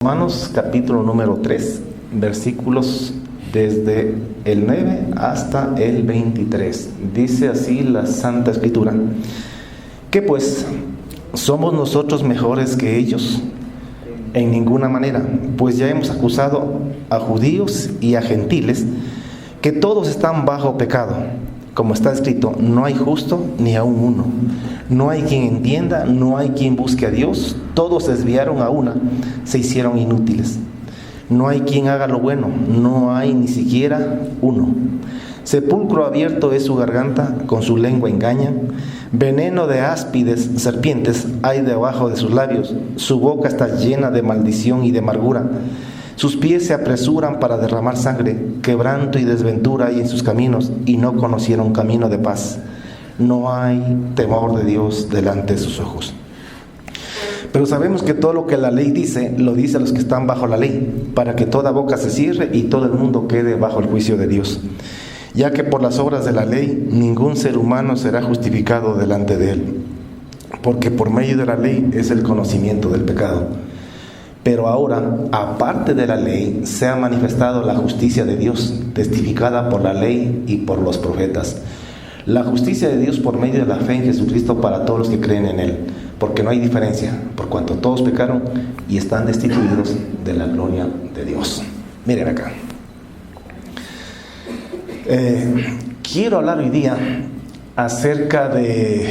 Romanos capítulo número 3, versículos desde el 9 hasta el 23. Dice así la Santa Escritura: ¿Qué pues? ¿Somos nosotros mejores que ellos? En ninguna manera, pues ya hemos acusado a judíos y a gentiles que todos están bajo pecado. Como está escrito, no hay justo ni aun uno. No hay quien entienda, no hay quien busque a Dios. Todos se desviaron a una, se hicieron inútiles. No hay quien haga lo bueno, no hay ni siquiera uno. Sepulcro abierto es su garganta, con su lengua engañan. Veneno de áspides serpientes hay debajo de sus labios. Su boca está llena de maldición y de amargura. Sus pies se apresuran para derramar sangre. Quebranto y desventura hay en sus caminos, y no conocieron camino de paz. No hay temor de Dios delante de sus ojos. Pero sabemos que todo lo que la ley dice, lo dice a los que están bajo la ley, para que toda boca se cierre y todo el mundo quede bajo el juicio de Dios. Ya que por las obras de la ley ningún ser humano será justificado delante de él, porque por medio de la ley es el conocimiento del pecado. Pero ahora, aparte de la ley, se ha manifestado la justicia de Dios, testificada por la ley y por los profetas. La justicia de Dios por medio de la fe en Jesucristo para todos los que creen en Él, porque no hay diferencia, por cuanto todos pecaron y están destituidos de la gloria de Dios. Miren acá. Quiero hablar hoy día acerca de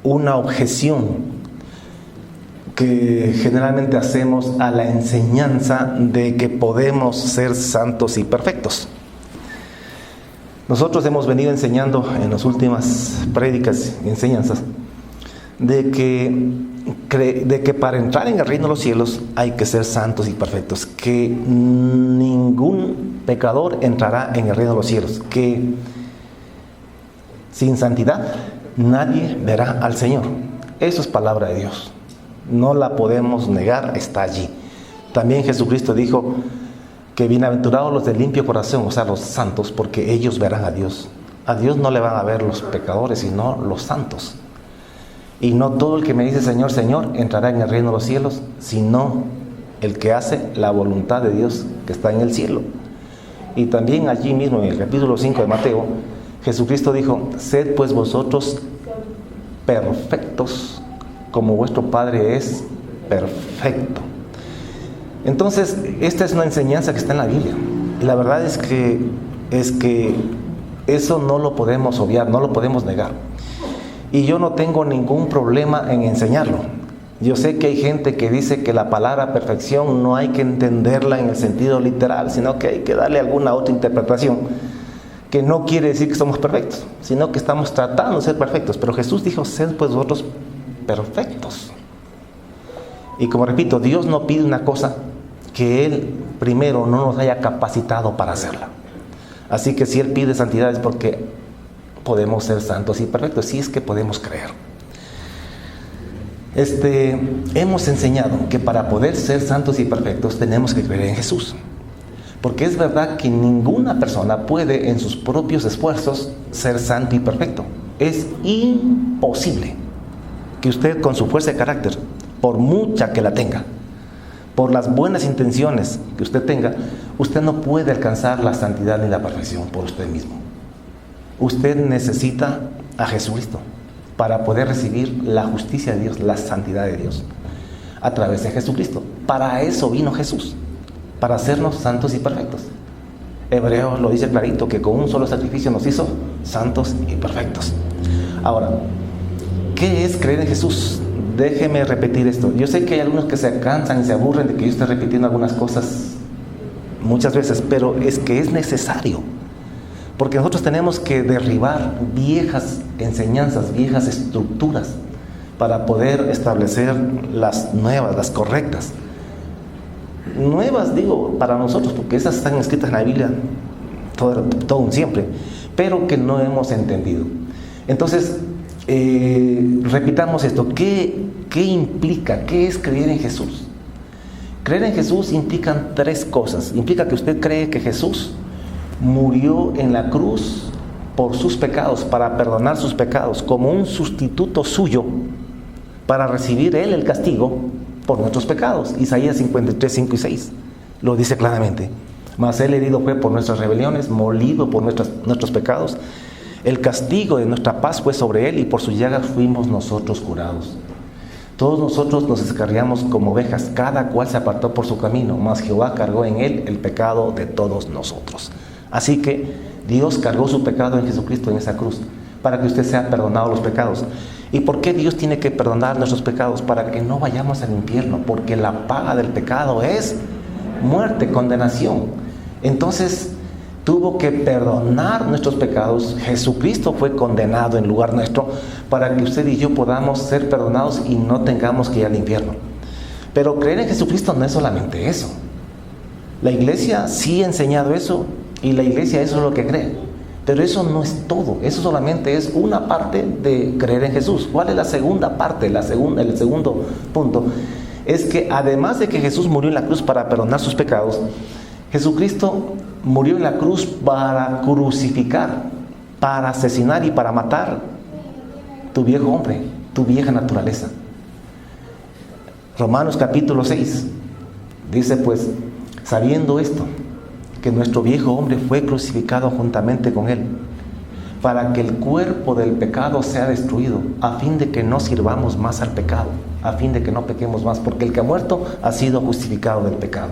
una objeción que generalmente hacemos a la enseñanza de que podemos ser santos y perfectos. Nosotros hemos venido enseñando en las últimas prédicas y enseñanzas de que para entrar en el reino de los cielos hay que ser santos y perfectos, que ningún pecador entrará en el reino de los cielos, que sin santidad nadie verá al Señor. Eso es palabra de Dios, no la podemos negar, está allí. También Jesucristo dijo que bienaventurados los de limpio corazón, o sea, los santos, porque ellos verán a Dios. A Dios no le van a ver los pecadores, sino los santos. Y no todo el que me dice Señor, Señor, entrará en el reino de los cielos, sino el que hace la voluntad de Dios que está en el cielo. Y también allí mismo en el capítulo 5 de Mateo, Jesucristo dijo: sed pues vosotros perfectos, como vuestro Padre es perfecto. Entonces, esta es una enseñanza que está en la Biblia. Y la verdad es que eso no lo podemos obviar, no lo podemos negar. Y yo no tengo ningún problema en enseñarlo. Yo sé que hay gente que dice que la palabra perfección no hay que entenderla en el sentido literal, sino que hay que darle alguna otra interpretación, que no quiere decir que somos perfectos, sino que estamos tratando de ser perfectos. Pero Jesús dijo: sed pues vosotros perfectos. Y como repito, Dios no pide una cosa que Él primero no nos haya capacitado para hacerla. Así que si Él pide santidad es porque podemos ser santos y perfectos, si es que podemos creer. Hemos enseñado que para poder ser santos y perfectos tenemos que creer en Jesús. Porque es verdad que ninguna persona puede en sus propios esfuerzos ser santo y perfecto. Es imposible que usted, con su fuerza de carácter, por mucha que la tenga, por las buenas intenciones que usted tenga, usted no puede alcanzar la santidad ni la perfección por usted mismo. Usted necesita a Jesucristo para poder recibir la justicia de Dios, la santidad de Dios, a través de Jesucristo. Para eso vino Jesús, para hacernos santos y perfectos. Hebreos lo dice clarito, que con un solo sacrificio nos hizo santos y perfectos. Ahora, ¿qué es creer en Jesús? Déjeme repetir esto. Yo sé que hay algunos que se cansan y se aburren de que yo esté repitiendo algunas cosas muchas veces, pero es que es necesario. Porque nosotros tenemos que derribar viejas enseñanzas, viejas estructuras, para poder establecer las nuevas, las correctas. Nuevas, digo, para nosotros, porque esas están escritas en la Biblia todo un siempre, pero que no hemos entendido. Entonces, repitamos esto. ¿Qué implica? ¿Qué es creer en Jesús? Creer en Jesús implican tres cosas. Implica que usted cree que Jesús murió en la cruz por sus pecados, para perdonar sus pecados, como un sustituto suyo, para recibir Él el castigo por nuestros pecados. Isaías 53, 5 y 6 lo dice claramente. Mas Él herido fue por nuestras rebeliones, molido por nuestros pecados. El castigo de nuestra paz fue sobre Él, y por sus llagas fuimos nosotros curados. Todos nosotros nos descarriamos como ovejas, cada cual se apartó por su camino, mas Jehová cargó en Él el pecado de todos nosotros. Así que Dios cargó su pecado en Jesucristo en esa cruz, para que usted sea perdonado los pecados. ¿Y por qué Dios tiene que perdonar nuestros pecados? Para que no vayamos al infierno, porque la paga del pecado es muerte, condenación. Entonces tuvo que perdonar nuestros pecados. Jesucristo fue condenado en lugar nuestro, para que usted y yo podamos ser perdonados y no tengamos que ir al infierno. Pero creer en Jesucristo no es solamente eso. La iglesia sí ha enseñado eso, y la iglesia eso es lo que cree. Pero eso no es todo, eso solamente es una parte de creer en Jesús. ¿Cuál es la segunda parte? El segundo punto es que además de que Jesús murió en la cruz para perdonar sus pecados, Jesucristo murió en la cruz para crucificar, para asesinar y para matar tu viejo hombre, tu vieja naturaleza. Romanos capítulo 6 dice pues, sabiendo esto, que nuestro viejo hombre fue crucificado juntamente con Él, para que el cuerpo del pecado sea destruido, a fin de que no sirvamos más al pecado, a fin de que no pequemos más, porque el que ha muerto ha sido justificado del pecado.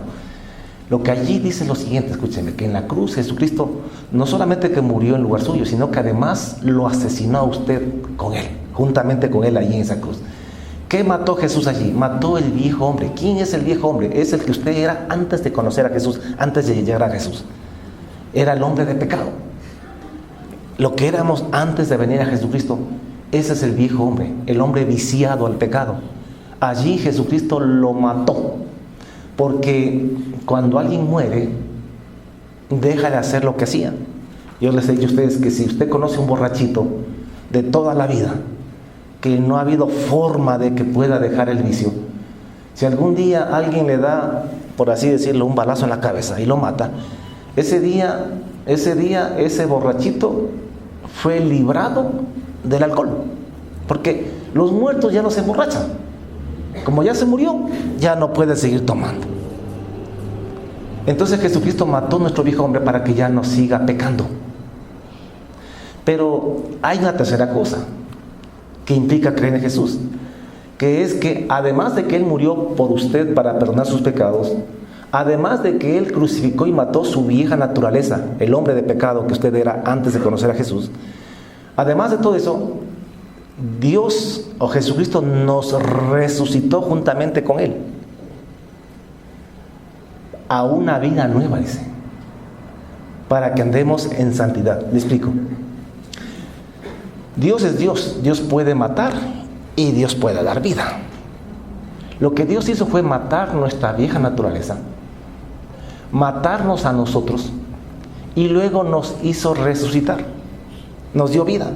Lo que allí dice es lo siguiente, escúchenme, que en la cruz Jesucristo no solamente que murió en lugar suyo, sino que además lo asesinó a usted con Él, juntamente con Él allí en esa cruz. ¿Qué mató Jesús allí? Mató el viejo hombre. ¿Quién es el viejo hombre? Es el que usted era antes de conocer a Jesús, antes de llegar a Jesús. Era el hombre de pecado. Lo que éramos antes de venir a Jesucristo, ese es el viejo hombre, el hombre viciado al pecado. Allí Jesucristo lo mató, porque cuando alguien muere, deja de hacer lo que hacía. Yo les he dicho a ustedes que si usted conoce un borrachito de toda la vida, que no ha habido forma de que pueda dejar el vicio, si algún día alguien le da, por así decirlo, un balazo en la cabeza y lo mata, ese día ese borrachito fue librado del alcohol, porque los muertos ya no se emborrachan. Como ya se murió, ya no puede seguir tomando. Entonces Jesucristo mató a nuestro viejo hombre para que ya no siga pecando. Pero hay una tercera cosa que implica creer en Jesús, que es que además de que Él murió por usted para perdonar sus pecados, además de que Él crucificó y mató su vieja naturaleza, el hombre de pecado que usted era antes de conocer a Jesús, además de todo eso, Dios o Jesucristo nos resucitó juntamente con Él a una vida nueva, dice, para que andemos en santidad. Le explico. Dios es Dios, Dios puede matar y Dios puede dar vida. Lo que Dios hizo fue matar nuestra vieja naturaleza, matarnos a nosotros, y luego nos hizo resucitar, nos dio vida.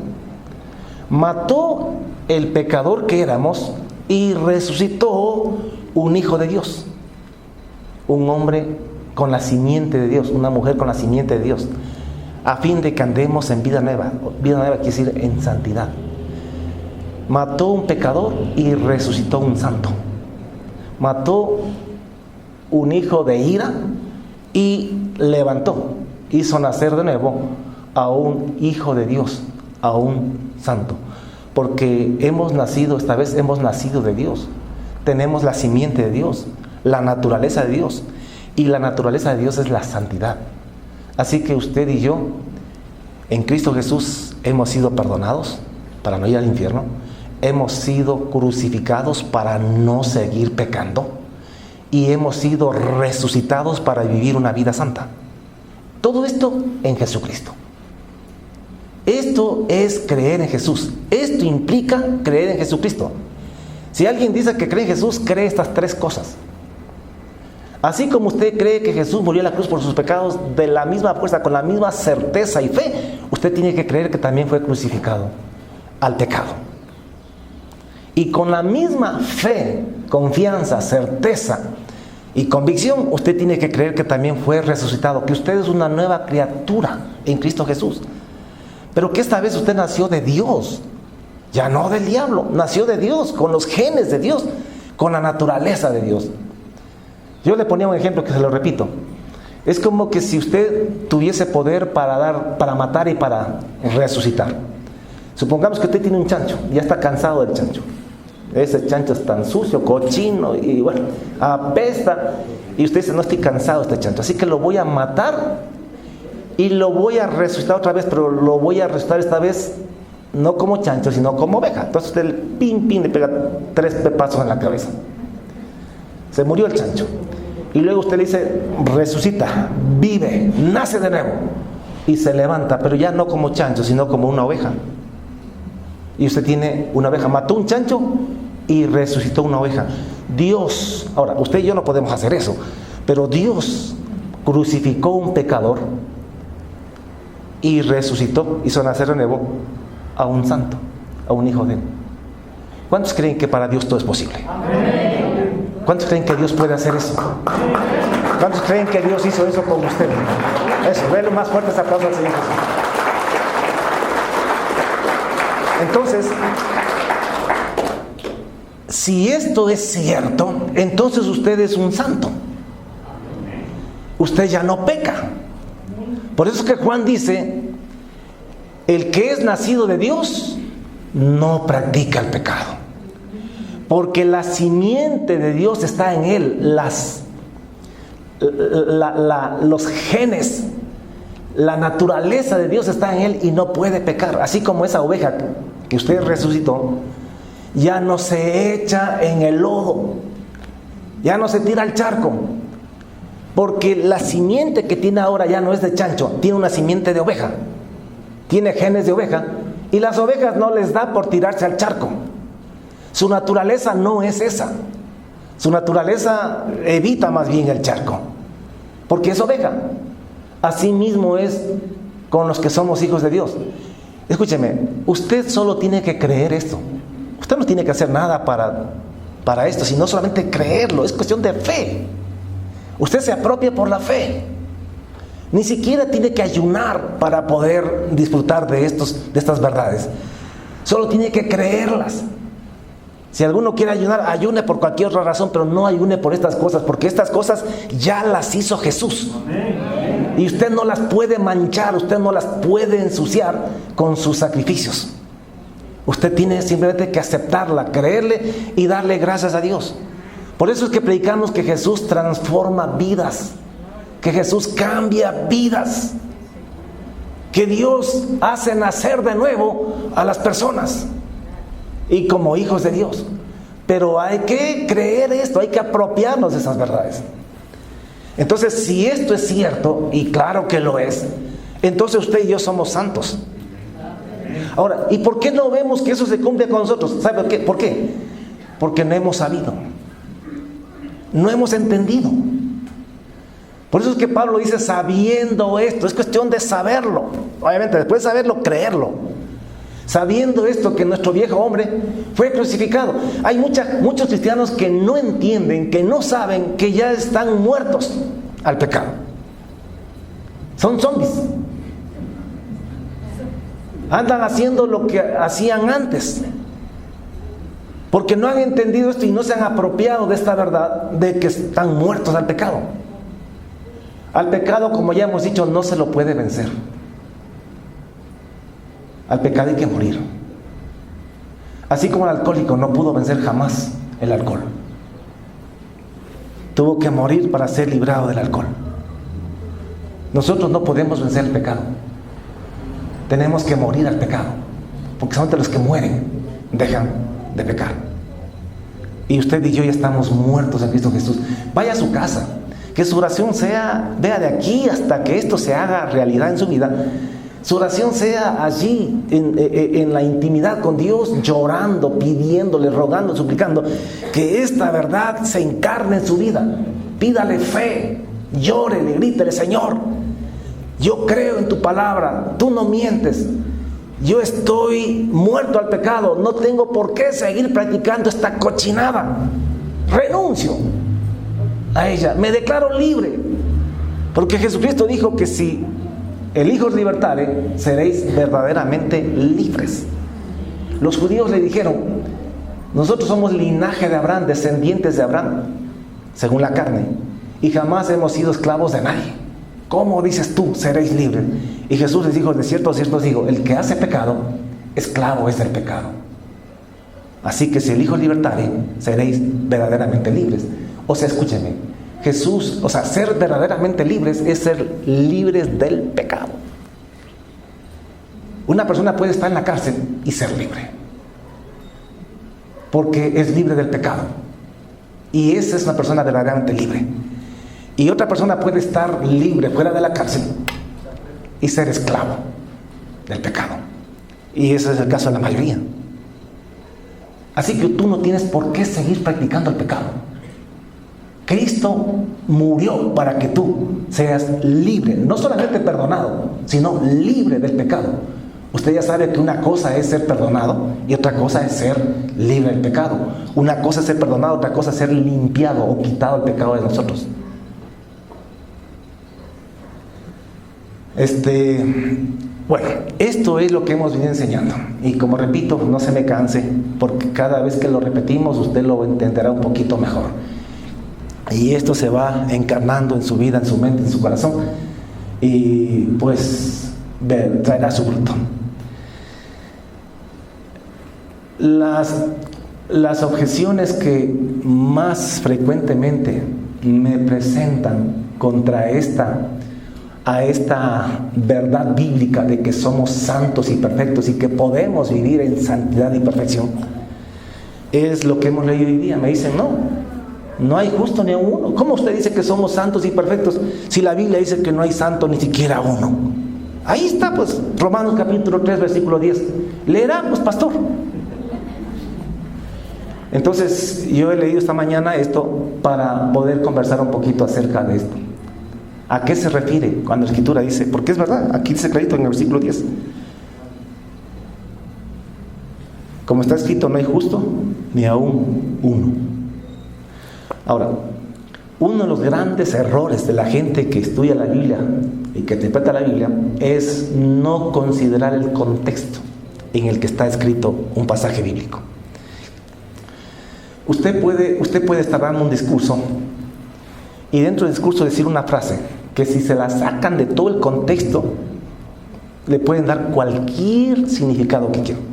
Mató el pecador que éramos y resucitó un hijo de Dios, un hombre con la simiente de Dios, una mujer con la simiente de Dios, a fin de que andemos en vida nueva. Vida nueva quiere decir en santidad. Mató un pecador y resucitó un santo. Mató un hijo de ira y levantó, hizo nacer de nuevo a un hijo de Dios, a un santo. Porque hemos nacido, esta vez hemos nacido de Dios. Tenemos la simiente de Dios, la naturaleza de Dios. Y la naturaleza de Dios es la santidad. Así que usted y yo, en Cristo Jesús, hemos sido perdonados para no ir al infierno. Hemos sido crucificados para no seguir pecando. Y hemos sido resucitados para vivir una vida santa. Todo esto en Jesucristo. Esto es creer en Jesús. Esto implica creer en Jesucristo. Si alguien dice que cree en Jesús, cree estas tres cosas. Así como usted cree que Jesús murió en la cruz por sus pecados, de la misma fuerza, con la misma certeza y fe, usted tiene que creer que también fue crucificado al pecado. Y con la misma fe, confianza, certeza y convicción, usted tiene que creer que también fue resucitado, que usted es una nueva criatura en Cristo Jesús. Pero que esta vez usted nació de Dios, ya no del diablo, nació de Dios, con los genes de Dios, con la naturaleza de Dios. Yo le ponía un ejemplo que se lo repito. Es como que si usted tuviese poder para matar y para resucitar. Supongamos que usted tiene un chancho, ya está cansado del chancho. Ese chancho es tan sucio, cochino y bueno, apesta. Y usted dice, no, estoy cansado de este chancho, así que lo voy a matar y lo voy a resucitar otra vez, pero lo voy a resucitar esta vez no como chancho, sino como oveja. Entonces usted le pega 3 pepazos en la cabeza. Se murió el chancho. Y luego usted le dice, resucita, vive, nace de nuevo. Y se levanta, pero ya no como chancho, sino como una oveja. Y usted tiene una oveja, mató un chancho y resucitó una oveja. Dios, ahora, usted y yo no podemos hacer eso, pero Dios crucificó un pecador y resucitó, hizo nacer de nuevo a un santo, a un hijo de él. ¿Cuántos creen que para Dios todo es posible? ¿Cuántos creen que Dios puede hacer eso? ¿Cuántos creen que Dios hizo eso con usted? Eso, denle más fuerte ese aplauso al Señor Jesús. Entonces, si esto es cierto, entonces usted es un santo. Usted ya no peca. Por eso es que Juan dice, el que es nacido de Dios no practica el pecado. Porque la simiente de Dios está en él, los genes, la naturaleza de Dios está en él y no puede pecar. Así como esa oveja que usted resucitó, ya no se echa en el lodo, ya no se tira al charco, porque la simiente que tiene ahora ya no es de chancho, tiene una simiente de oveja, tiene genes de oveja, y las ovejas no les da por tirarse al charco. Su naturaleza no es esa. Su naturaleza evita más bien el charco, porque es oveja. Así mismo es con los que somos hijos de Dios. Escúcheme, usted solo tiene que creer esto. Usted no tiene que hacer nada para esto, sino solamente creerlo. Es cuestión de fe. Usted se apropia por la fe. Ni siquiera tiene que ayunar para poder disfrutar de estas verdades. Solo tiene que creerlas. Si alguno quiere ayunar, ayune por cualquier otra razón, pero no ayune por estas cosas, porque estas cosas ya las hizo Jesús. Y usted no las puede manchar, usted no las puede ensuciar con sus sacrificios. Usted tiene simplemente que aceptarla, creerle y darle gracias a Dios. Por eso es que predicamos que Jesús transforma vidas, que Jesús cambia vidas, que Dios hace nacer de nuevo a las personas y como hijos de Dios. Pero hay que creer esto, hay que apropiarnos de esas verdades. Entonces, si esto es cierto, y claro que lo es, entonces usted y yo somos santos. Ahora, ¿y por qué no vemos que eso se cumple con nosotros? ¿Sabe qué? ¿Por qué? Porque no hemos sabido, no hemos entendido. Por eso es que Pablo dice, sabiendo esto, es cuestión de saberlo. Obviamente, después de saberlo, creerlo. Sabiendo esto, que nuestro viejo hombre fue crucificado. Hay muchos cristianos que no entienden, que no saben que ya están muertos al pecado. Son zombies. Andan haciendo lo que hacían antes, porque no han entendido esto y no se han apropiado de esta verdad de que están muertos al pecado. Al pecado, como ya hemos dicho, no se lo puede vencer. Al pecado hay que morir. Así como el alcohólico no pudo vencer jamás el alcohol. Tuvo que morir para ser librado del alcohol. Nosotros no podemos vencer el pecado. Tenemos que morir al pecado, porque son de los que mueren, dejan de pecar. Y usted y yo ya estamos muertos en Cristo Jesús. Vaya a su casa, que su oración sea, vea de aquí hasta que esto se haga realidad en su vida. Su oración sea allí, en la intimidad con Dios, llorando, pidiéndole, rogando, suplicando, que esta verdad se encarne en su vida. Pídale fe, llórele, grítele, Señor, yo creo en tu palabra, tú no mientes, yo estoy muerto al pecado, no tengo por qué seguir practicando esta cochinada, renuncio a ella, me declaro libre, porque Jesucristo dijo que si el Hijo os libertare, seréis verdaderamente libres. Los judíos le dijeron, Nosotros somos linaje de Abraham, descendientes de Abraham, según la carne, y jamás hemos sido esclavos de nadie. ¿Cómo dices tú, seréis libres? Y Jesús les dijo, de cierto os digo, el que hace pecado, esclavo es del pecado. Así que si el Hijo libertare, seréis verdaderamente libres. O sea, escúchenme, Jesús, o sea, ser verdaderamente libres es ser libres del pecado. Una persona puede estar en la cárcel y ser libre, porque es libre del pecado. Y esa es una persona verdaderamente libre. Y otra persona puede estar libre fuera de la cárcel y ser esclavo del pecado. Y ese es el caso de la mayoría. Así que tú no tienes por qué seguir practicando el pecado. Cristo murió para que tú seas libre, no solamente perdonado, sino libre del pecado. Usted ya sabe que una cosa es ser perdonado y otra cosa es ser libre del pecado. Una cosa es ser perdonado, otra cosa es ser limpiado o quitado el pecado de nosotros. Bueno, esto es lo que hemos venido enseñando. Y como repito, no se me canse, porque cada vez que lo repetimos usted lo entenderá un poquito mejor. Y esto se va encarnando en su vida, en su mente, en su corazón. Y pues traerá su fruto. Las objeciones que más frecuentemente me presentan contra a esta verdad bíblica de que somos santos y perfectos y que podemos vivir en santidad y perfección es lo que hemos leído hoy día. Me dicen, no hay justo ni uno. ¿Cómo usted dice que somos santos y perfectos si la Biblia dice que no hay santo ni siquiera uno? Ahí está, pues, Romanos capítulo 3, versículo 10. Leerá, pues, pastor. Entonces, yo he leído esta mañana esto para poder conversar un poquito acerca de esto. ¿A qué se refiere cuando la Escritura dice? Porque es verdad, aquí dice clarito en el versículo 10. Como está escrito, no hay justo ni aún uno. Ahora, uno de los grandes errores de la gente que estudia la Biblia y que interpreta la Biblia es no considerar el contexto en el que está escrito un pasaje bíblico. Usted puede estar dando un discurso y dentro del discurso decir una frase que si se la sacan de todo el contexto le pueden dar cualquier significado que quieran.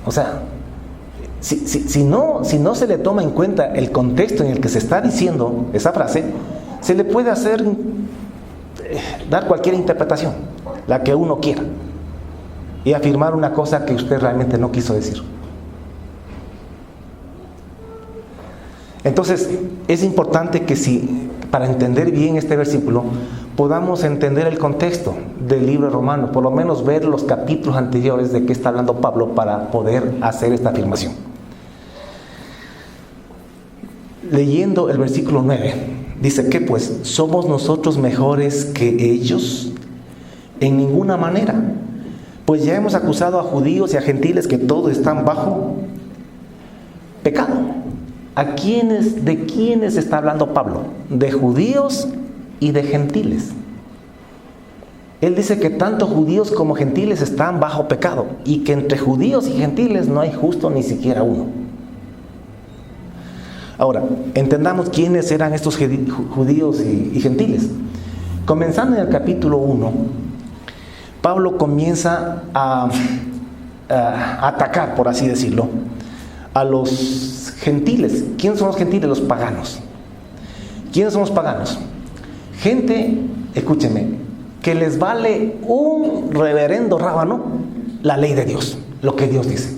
O sea, si no se le toma en cuenta el contexto en el que se está diciendo esa frase, se le puede dar cualquier interpretación, la que uno quiera, y afirmar una cosa que usted realmente no quiso decir. Entonces, es importante que para entender bien este versículo, podamos entender el contexto del libro de Romanos, por lo menos ver los capítulos anteriores de qué está hablando Pablo para poder hacer esta afirmación. Leyendo el versículo 9, dice que pues, ¿somos nosotros mejores que ellos? En ninguna manera, pues ya hemos acusado a judíos y a gentiles que todos están bajo pecado. ¿De quiénes está hablando Pablo? De judíos y de gentiles. Él dice que tanto judíos como gentiles están bajo pecado y que entre judíos y gentiles no hay justo ni siquiera uno. Ahora, entendamos quiénes eran estos judíos y gentiles. Comenzando en el capítulo 1, Pablo comienza a atacar, por así decirlo, a los gentiles. ¿Quiénes son los gentiles? Los paganos. ¿Quiénes son los paganos? Gente, escúchenme, que les vale un reverendo rábano la ley de Dios, lo que Dios dice.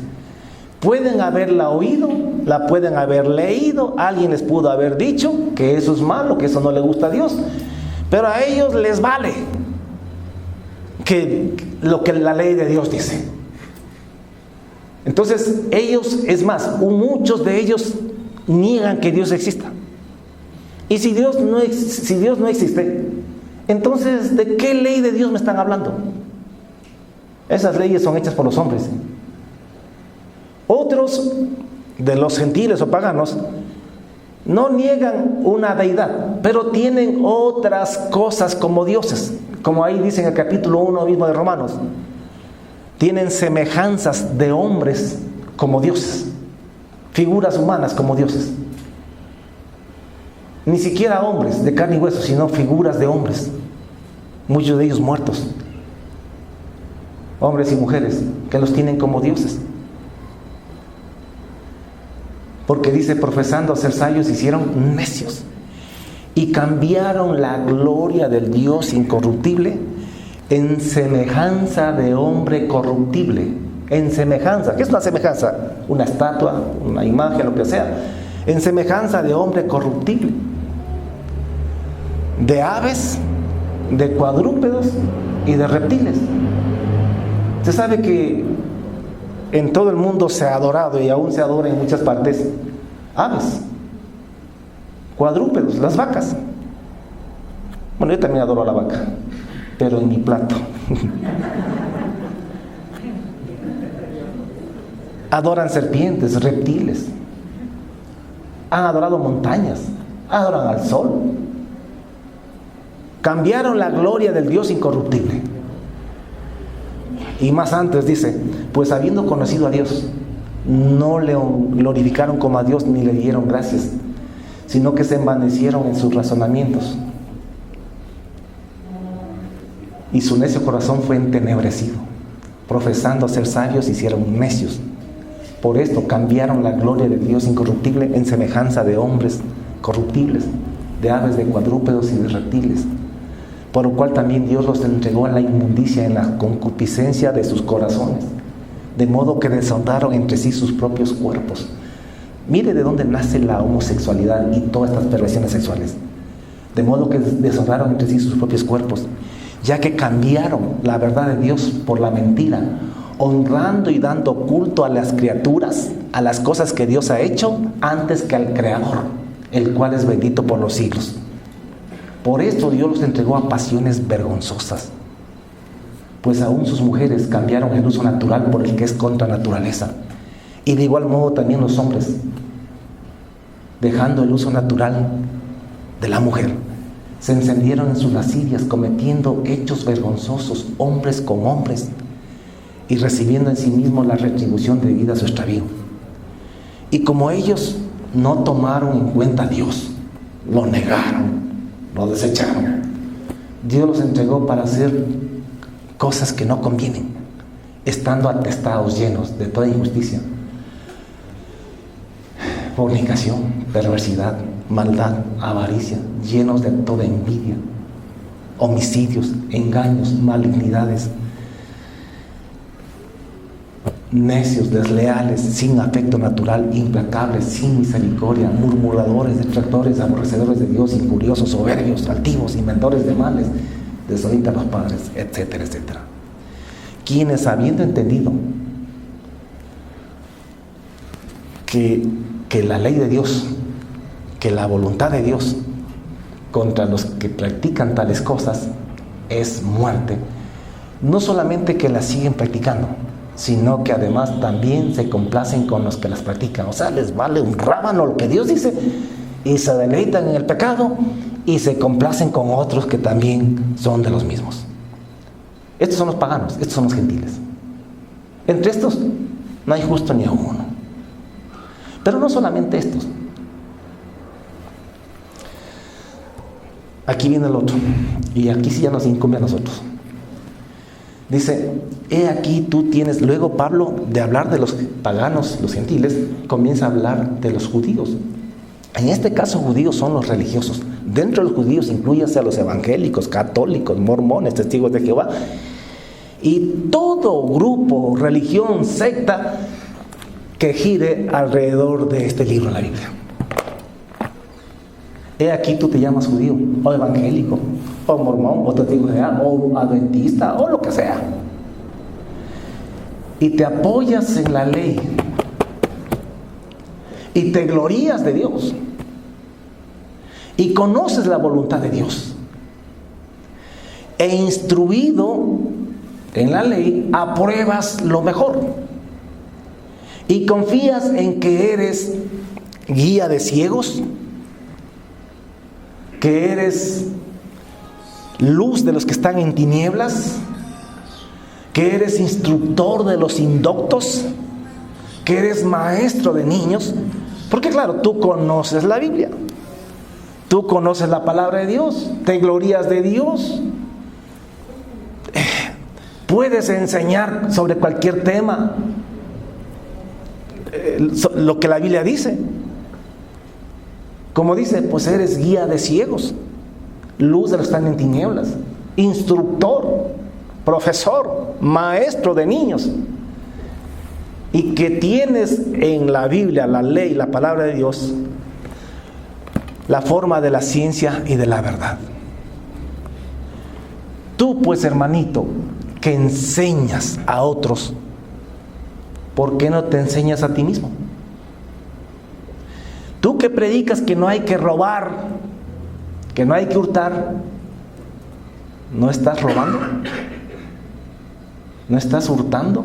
Pueden haberla oído, la pueden haber leído, alguien les pudo haber dicho que eso es malo, que eso no le gusta a Dios, pero a ellos les vale lo que la ley de Dios dice. Entonces ellos, es más, muchos de ellos niegan que Dios exista. Y si Dios no existe, entonces ¿de qué ley de Dios me están hablando? Esas leyes son hechas por los hombres. Otros de los gentiles o paganos no niegan una deidad, pero tienen otras cosas como dioses, como ahí dice en el capítulo 1 mismo de Romanos, tienen semejanzas de hombres como dioses, figuras humanas como dioses. Ni siquiera hombres de carne y hueso, sino figuras de hombres, muchos de ellos muertos. Hombres y mujeres que los tienen como dioses. Porque dice, profesando ser sabios, se hicieron necios y cambiaron la gloria del Dios incorruptible en semejanza de hombre corruptible. En semejanza. ¿Qué es una semejanza? Una estatua, una imagen, lo que sea. En semejanza de hombre corruptible, de aves, de cuadrúpedos y de reptiles. Se sabe que en todo el mundo se ha adorado y aún se adora en muchas partes aves, cuadrúpedos, las vacas. Bueno, yo también adoro a la vaca, pero en mi plato. Adoran serpientes, reptiles. Han adorado montañas, adoran al sol. Cambiaron la gloria del Dios incorruptible. Y más antes dice, pues habiendo conocido a Dios, no le glorificaron como a Dios ni le dieron gracias, sino que se envanecieron en sus razonamientos. Y su necio corazón fue entenebrecido. Profesando ser sabios, se hicieron necios. Por esto cambiaron la gloria del Dios incorruptible en semejanza de hombres corruptibles, de aves, de cuadrúpedos y de reptiles. Por lo cual también Dios los entregó a la inmundicia en la concupiscencia de sus corazones, de modo que deshonraron entre sí sus propios cuerpos. Mire de dónde nace la homosexualidad y todas estas perversiones sexuales. De modo que deshonraron entre sí sus propios cuerpos, ya que cambiaron la verdad de Dios por la mentira, honrando y dando culto a las criaturas, a las cosas que Dios ha hecho, antes que al Creador, el cual es bendito por los siglos. Por esto Dios los entregó a pasiones vergonzosas, pues aún sus mujeres cambiaron el uso natural por el que es contra naturaleza. Y de igual modo también los hombres, dejando el uso natural de la mujer, se encendieron en sus lascivias, cometiendo hechos vergonzosos, hombres con hombres, y recibiendo en sí mismos la retribución debida a su extravío. Y como ellos no tomaron en cuenta a Dios, lo negaron, lo desecharon, Dios los entregó para hacer cosas que no convienen, estando atestados, llenos de toda injusticia, fornicación, perversidad, maldad, avaricia, llenos de toda envidia, homicidios, engaños, malignidades, necios, desleales, sin afecto natural, implacables, sin misericordia, murmuradores, detractores, aborrecedores de Dios, injuriosos, soberbios, altivos, inventores de males, desobedientes a los padres, etcétera, etcétera. Quienes, habiendo entendido que la ley de Dios, que la voluntad de Dios contra los que practican tales cosas es muerte, no solamente que las siguen practicando, sino que además también se complacen con los que las practican. O sea, les vale un rábano lo que Dios dice y se deleitan en el pecado y se complacen con otros que también son de los mismos. Estos son los paganos, estos son los gentiles. Entre estos no hay justo ni a uno. Pero no solamente estos. Aquí viene el otro, y aquí sí ya nos incumbe a nosotros. Dice, he aquí tú tienes, luego Pablo, de hablar de los paganos, los gentiles, comienza a hablar de los judíos. En este caso, judíos son los religiosos. Dentro de los judíos incluyase a los evangélicos, católicos, mormones, testigos de Jehová, y todo grupo, religión, secta que gire alrededor de este libro de la Biblia. He aquí tú te llamas judío, o evangélico, o mormón, o testigo de Jehová, o adventista, o lo que sea, y te apoyas en la ley y te glorías de Dios y conoces la voluntad de Dios, e instruido en la ley apruebas lo mejor y confías en que eres guía de ciegos, que eres luz de los que están en tinieblas, que eres instructor de los indoctos, que eres maestro de niños, porque claro, tú conoces la Biblia, tú conoces la palabra de Dios, te glorías de Dios, puedes enseñar sobre cualquier tema, lo que la Biblia dice. Como dice, pues eres guía de ciegos, luz de los que están en tinieblas, instructor, profesor, maestro de niños, y que tienes en la Biblia, la ley, la palabra de Dios, la forma de la ciencia y de la verdad. Tú, pues, hermanito, que enseñas a otros, ¿por qué no te enseñas a ti mismo? Tú que predicas que no hay que robar, que no hay que hurtar, ¿no estás robando? ¿No estás hurtando?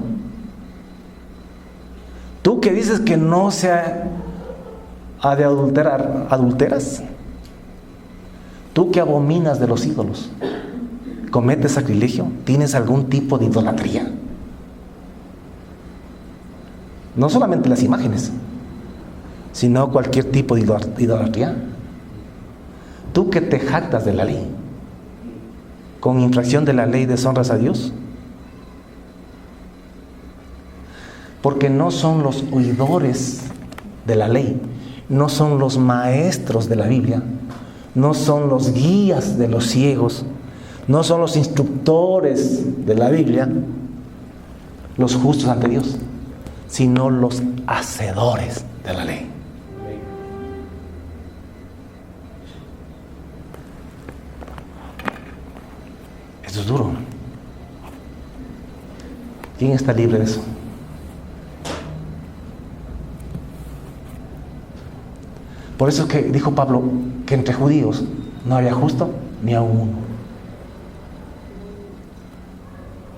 Tú que dices que no se ha de adulterar, ¿adulteras? Tú que abominas de los ídolos, ¿cometes sacrilegio? ¿Tienes algún tipo de idolatría? No solamente las imágenes, sino cualquier tipo de idolatría. Tú que te jactas de la ley, con infracción de la ley deshonras a Dios. Porque no son los oidores de la ley, no son los maestros de la Biblia, no son los guías de los ciegos, no son los instructores de la Biblia los justos ante Dios, sino los hacedores de la ley. Eso es duro. ¿Quién está libre de eso? Por eso es que dijo Pablo que entre judíos no había justo ni aún uno.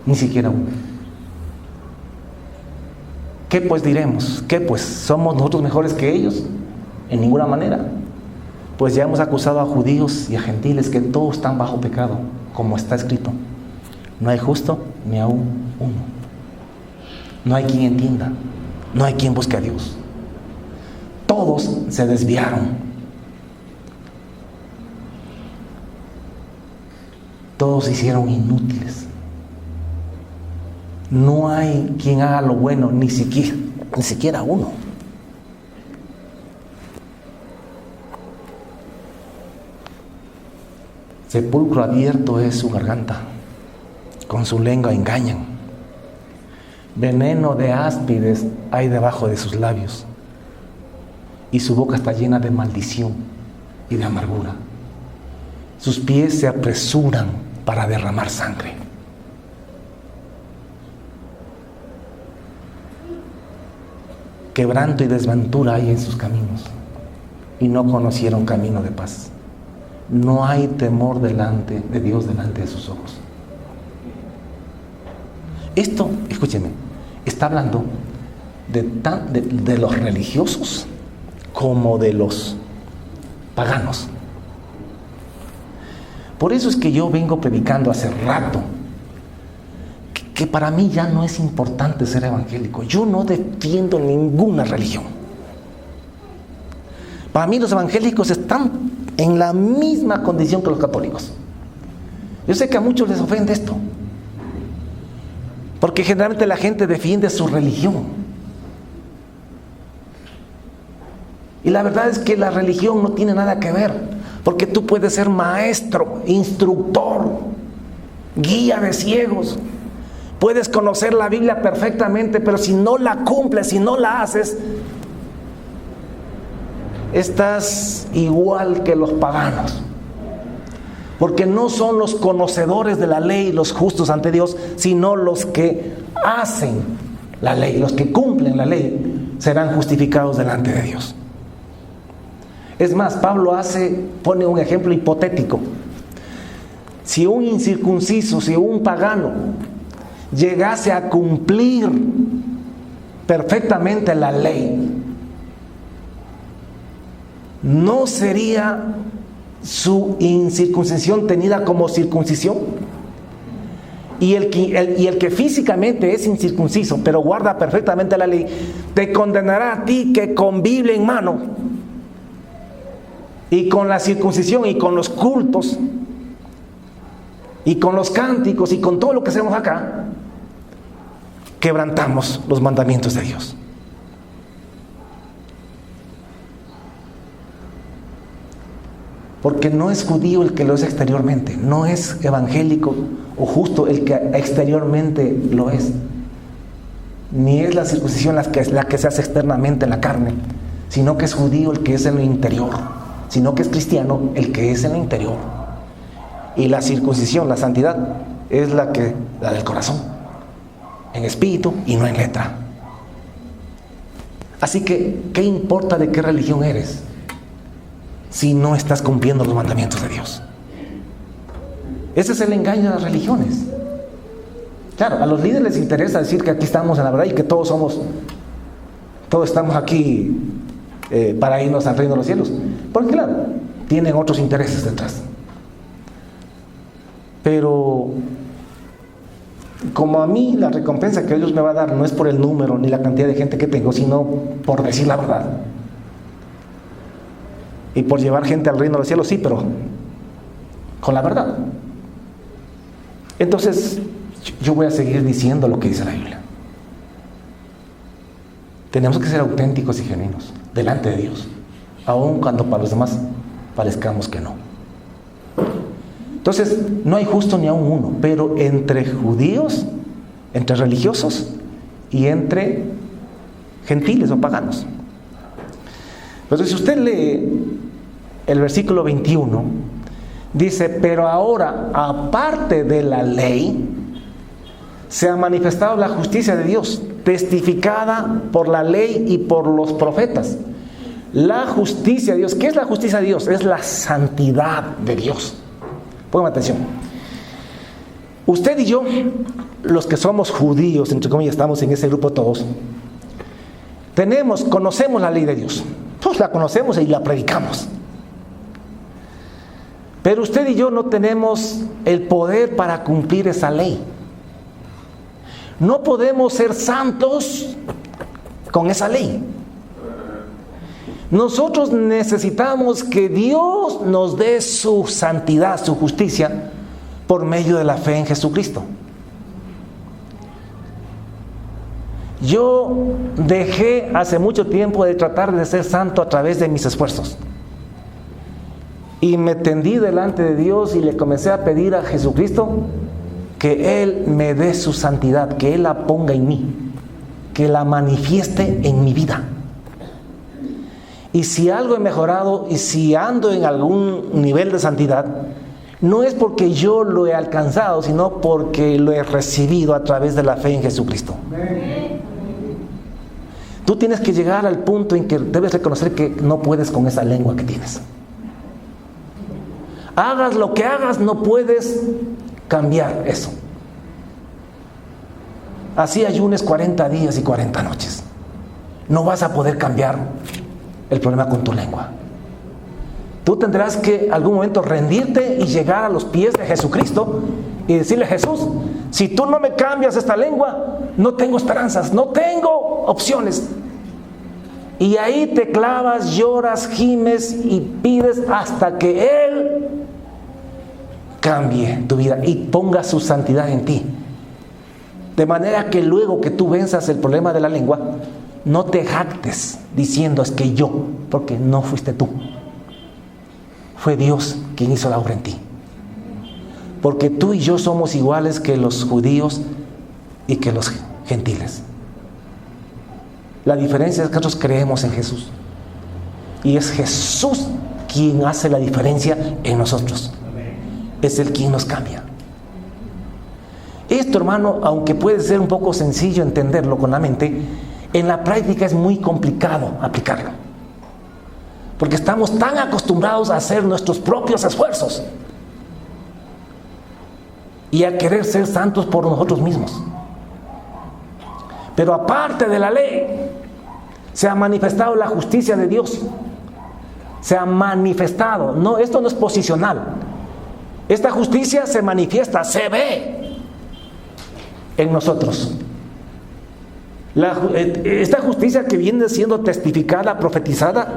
Ni siquiera uno. ¿Qué pues diremos? ¿Qué pues? ¿Somos nosotros mejores que ellos? En ninguna manera. Pues ya hemos acusado a judíos y a gentiles que todos están bajo pecado, como está escrito. No hay justo ni aún uno. No hay quien entienda. No hay quien busque a Dios. Todos se desviaron. Todos se hicieron inútiles. No hay quien haga lo bueno, ni siquiera uno. Sepulcro abierto es su garganta, con su lengua engañan. Veneno de áspides hay debajo de sus labios, y su boca está llena de maldición y de amargura. Sus pies se apresuran para derramar sangre. Quebranto y desventura hay en sus caminos, y no conocieron camino de paz. No hay temor delante de Dios, delante de sus ojos. Esto, escúcheme, está hablando de los religiosos como de los paganos. Por eso es que yo vengo predicando hace rato que para mí ya no es importante ser evangélico. Yo no defiendo ninguna religión. Para mí los evangélicos están en la misma condición que los católicos. Yo sé que a muchos les ofende esto, porque generalmente la gente defiende su religión. Y la verdad es que la religión no tiene nada que ver, porque tú puedes ser maestro, instructor, guía de ciegos. Puedes conocer la Biblia perfectamente, pero si no la cumples, si no la haces, estás igual que los paganos. Porque no son los conocedores de la ley los justos ante Dios, sino los que hacen la ley, los que cumplen la ley, serán justificados delante de Dios. Es más, Pablo pone un ejemplo hipotético. Si un incircunciso, si un pagano llegase a cumplir perfectamente la ley, ¿no sería su incircuncisión tenida como circuncisión? Y el que físicamente es incircunciso, pero guarda perfectamente la ley, te condenará a ti que con Biblia en mano y con la circuncisión y con los cultos y con los cánticos y con todo lo que hacemos acá, quebrantamos los mandamientos de Dios. Porque no es judío el que lo es exteriormente, no es evangélico o justo el que exteriormente lo es, ni es la circuncisión la que se hace externamente en la carne, sino que es judío el que es en el interior, sino que es cristiano el que es en el interior. Y la circuncisión, la santidad, es la del corazón, en espíritu y no en letra. Así que, ¿qué importa de qué religión eres si no estás cumpliendo los mandamientos de Dios? Ese es el engaño de las religiones. Claro, a los líderes les interesa decir que aquí estamos en la verdad y que todos estamos aquí para irnos al reino de los cielos. Porque claro, tienen otros intereses detrás. Pero como a mí la recompensa que Dios me va a dar no es por el número ni la cantidad de gente que tengo, sino por decir la verdad. Y por llevar gente al reino de los cielos, sí, pero con la verdad. Entonces, yo voy a seguir diciendo lo que dice la Biblia. Tenemos que ser auténticos y genuinos delante de Dios, aun cuando para los demás parezcamos que no. Entonces, no hay justo ni aun uno, pero entre judíos, entre religiosos y entre gentiles o paganos. Entonces, si usted lee el versículo 21, dice: pero ahora, aparte de la ley, se ha manifestado la justicia de Dios, testificada por la ley y por los profetas. La justicia de Dios, ¿qué es la justicia de Dios? Es la santidad de Dios. Póngame atención. Usted y yo, los que somos judíos, entre comillas, estamos en ese grupo todos, conocemos la ley de Dios. Pues la conocemos y la predicamos. Pero usted y yo no tenemos el poder para cumplir esa ley. No podemos ser santos con esa ley. Nosotros necesitamos que Dios nos dé su santidad, su justicia, por medio de la fe en Jesucristo. Yo dejé hace mucho tiempo de tratar de ser santo a través de mis esfuerzos. Y me tendí delante de Dios y le comencé a pedir a Jesucristo que Él me dé su santidad, que Él la ponga en mí, que la manifieste en mi vida. Y si algo he mejorado y si ando en algún nivel de santidad, no es porque yo lo he alcanzado, sino porque lo he recibido a través de la fe en Jesucristo. Tú tienes que llegar al punto en que debes reconocer que no puedes con esa lengua que tienes. Hagas lo que hagas, no puedes cambiar eso. Así ayunes 40 días y 40 noches. No vas a poder cambiar el problema con tu lengua. Tú tendrás que algún momento rendirte y llegar a los pies de Jesucristo y decirle: Jesús, si tú no me cambias esta lengua, no tengo esperanzas, no tengo opciones. Y ahí te clavas, lloras, gimes y pides hasta que Él cambie tu vida y ponga su santidad en ti. De manera que luego que tú venzas el problema de la lengua, no te jactes diciendo: es que yo, porque no fuiste tú. Fue Dios quien hizo la obra en ti. Porque tú y yo somos iguales que los judíos y que los gentiles. La diferencia es que nosotros creemos en Jesús. Y es Jesús quien hace la diferencia en nosotros. Es Él quien nos cambia. Esto, hermano, aunque puede ser un poco sencillo entenderlo con la mente, en la práctica es muy complicado aplicarlo. Porque estamos tan acostumbrados a hacer nuestros propios esfuerzos y a querer ser santos por nosotros mismos. Pero aparte de la ley, se ha manifestado la justicia de Dios. Se ha manifestado. No, esto no es posicional. Esta justicia se manifiesta, se ve. en nosotros. Esta justicia que viene siendo testificada, profetizada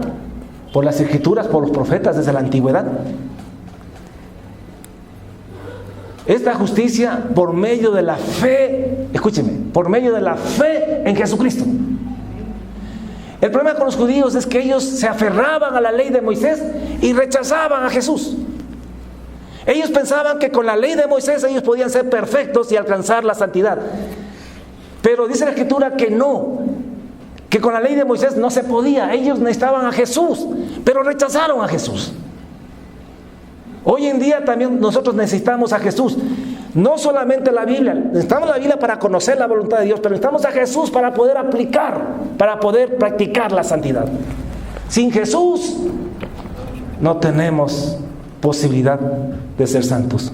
por las Escrituras, por los profetas desde la antigüedad. Esta justicia por medio de la fe, escúcheme, por medio de la fe en Jesucristo. El problema con los judíos es que ellos se aferraban a la ley de Moisés y rechazaban a Jesús. Ellos pensaban que con la ley de Moisés ellos podían ser perfectos y alcanzar la santidad. Pero dice la Escritura que no, que con la ley de Moisés no se podía. Ellos necesitaban a Jesús, pero rechazaron a Jesús. Hoy en día también nosotros necesitamos a Jesús. No solamente la Biblia, necesitamos la Biblia para conocer la voluntad de Dios, pero necesitamos a Jesús para poder aplicar, para poder practicar la santidad. Sin Jesús no tenemos posibilidad de ser santos.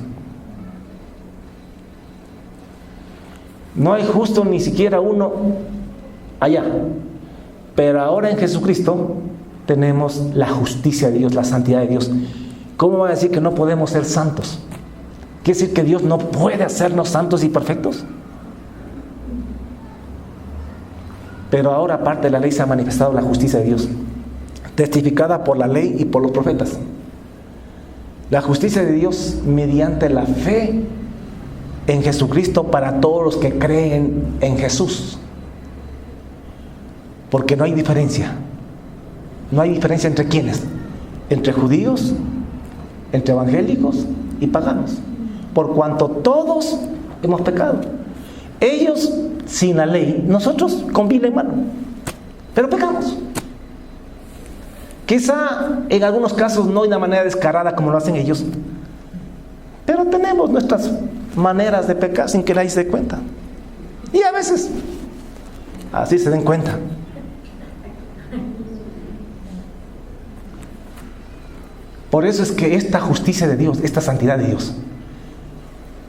No hay justo ni siquiera uno allá. Pero ahora en Jesucristo tenemos la justicia de Dios, la santidad de Dios. ¿Cómo va a decir que no podemos ser santos? ¿Quiere decir que Dios no puede hacernos santos y perfectos? Pero ahora, aparte de la ley, se ha manifestado la justicia de Dios, testificada por la ley y por los profetas. La justicia de Dios mediante la fe en Jesucristo para todos los que creen en Jesús. Porque no hay diferencia. No hay diferencia entre quiénes. Entre judíos, entre evangélicos y paganos. Por cuanto todos hemos pecado. Ellos sin la ley, nosotros con Biblia en mano. Pero pecamos. Quizá en algunos casos no de una manera descarada como lo hacen ellos. Pero tenemos nuestras maneras de pecar sin que nadie se dé cuenta. Y a veces así se den cuenta. Por eso es que esta justicia de Dios, esta santidad de Dios,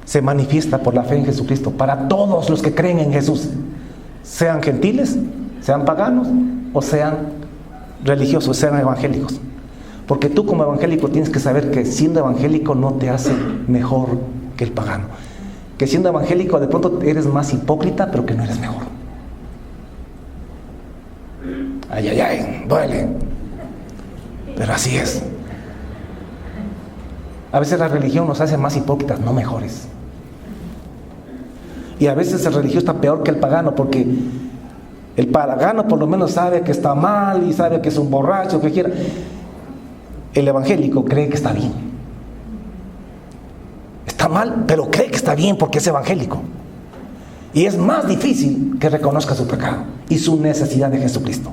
se manifiesta por la fe en Jesucristo para todos los que creen en Jesús, sean gentiles, sean paganos o sean religiosos, sean evangélicos. Porque tú como evangélico tienes que saber que siendo evangélico no te hace mejor que el pagano. Que siendo evangélico de pronto eres más hipócrita, pero que no eres mejor. Ay, ay, ay, duele. Pero así es. A veces la religión nos hace más hipócritas, no mejores. Y a veces el religioso está peor que el pagano, porque el pagano por lo menos sabe que está mal y sabe que es un borracho, que quiera. El evangélico cree que está bien. Está mal, pero cree que está bien porque es evangélico. Y es más difícil que reconozca su pecado y su necesidad de Jesucristo.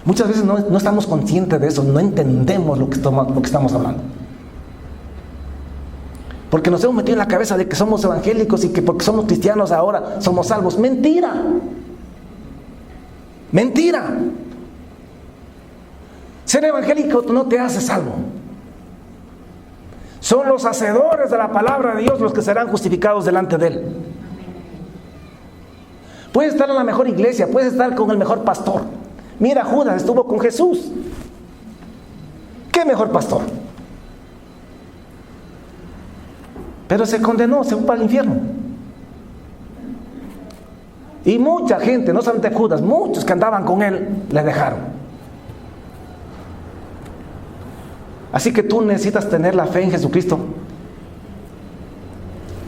Muchas veces no estamos conscientes de eso, no entendemos lo que estamos hablando. Porque nos hemos metido en la cabeza de que somos evangélicos y que porque somos cristianos ahora somos salvos. ¡Mentira! ¡Mentira! Ser evangélico no te hace salvo. Son los hacedores de la palabra de Dios los que serán justificados delante de Él. Puedes estar en la mejor iglesia, puedes estar con el mejor pastor. Mira, Judas estuvo con Jesús. ¿Qué mejor pastor? Pero se condenó, se fue para el infierno. Y mucha gente, no solamente Judas, muchos que andaban con él, le dejaron. Así que tú necesitas tener la fe en Jesucristo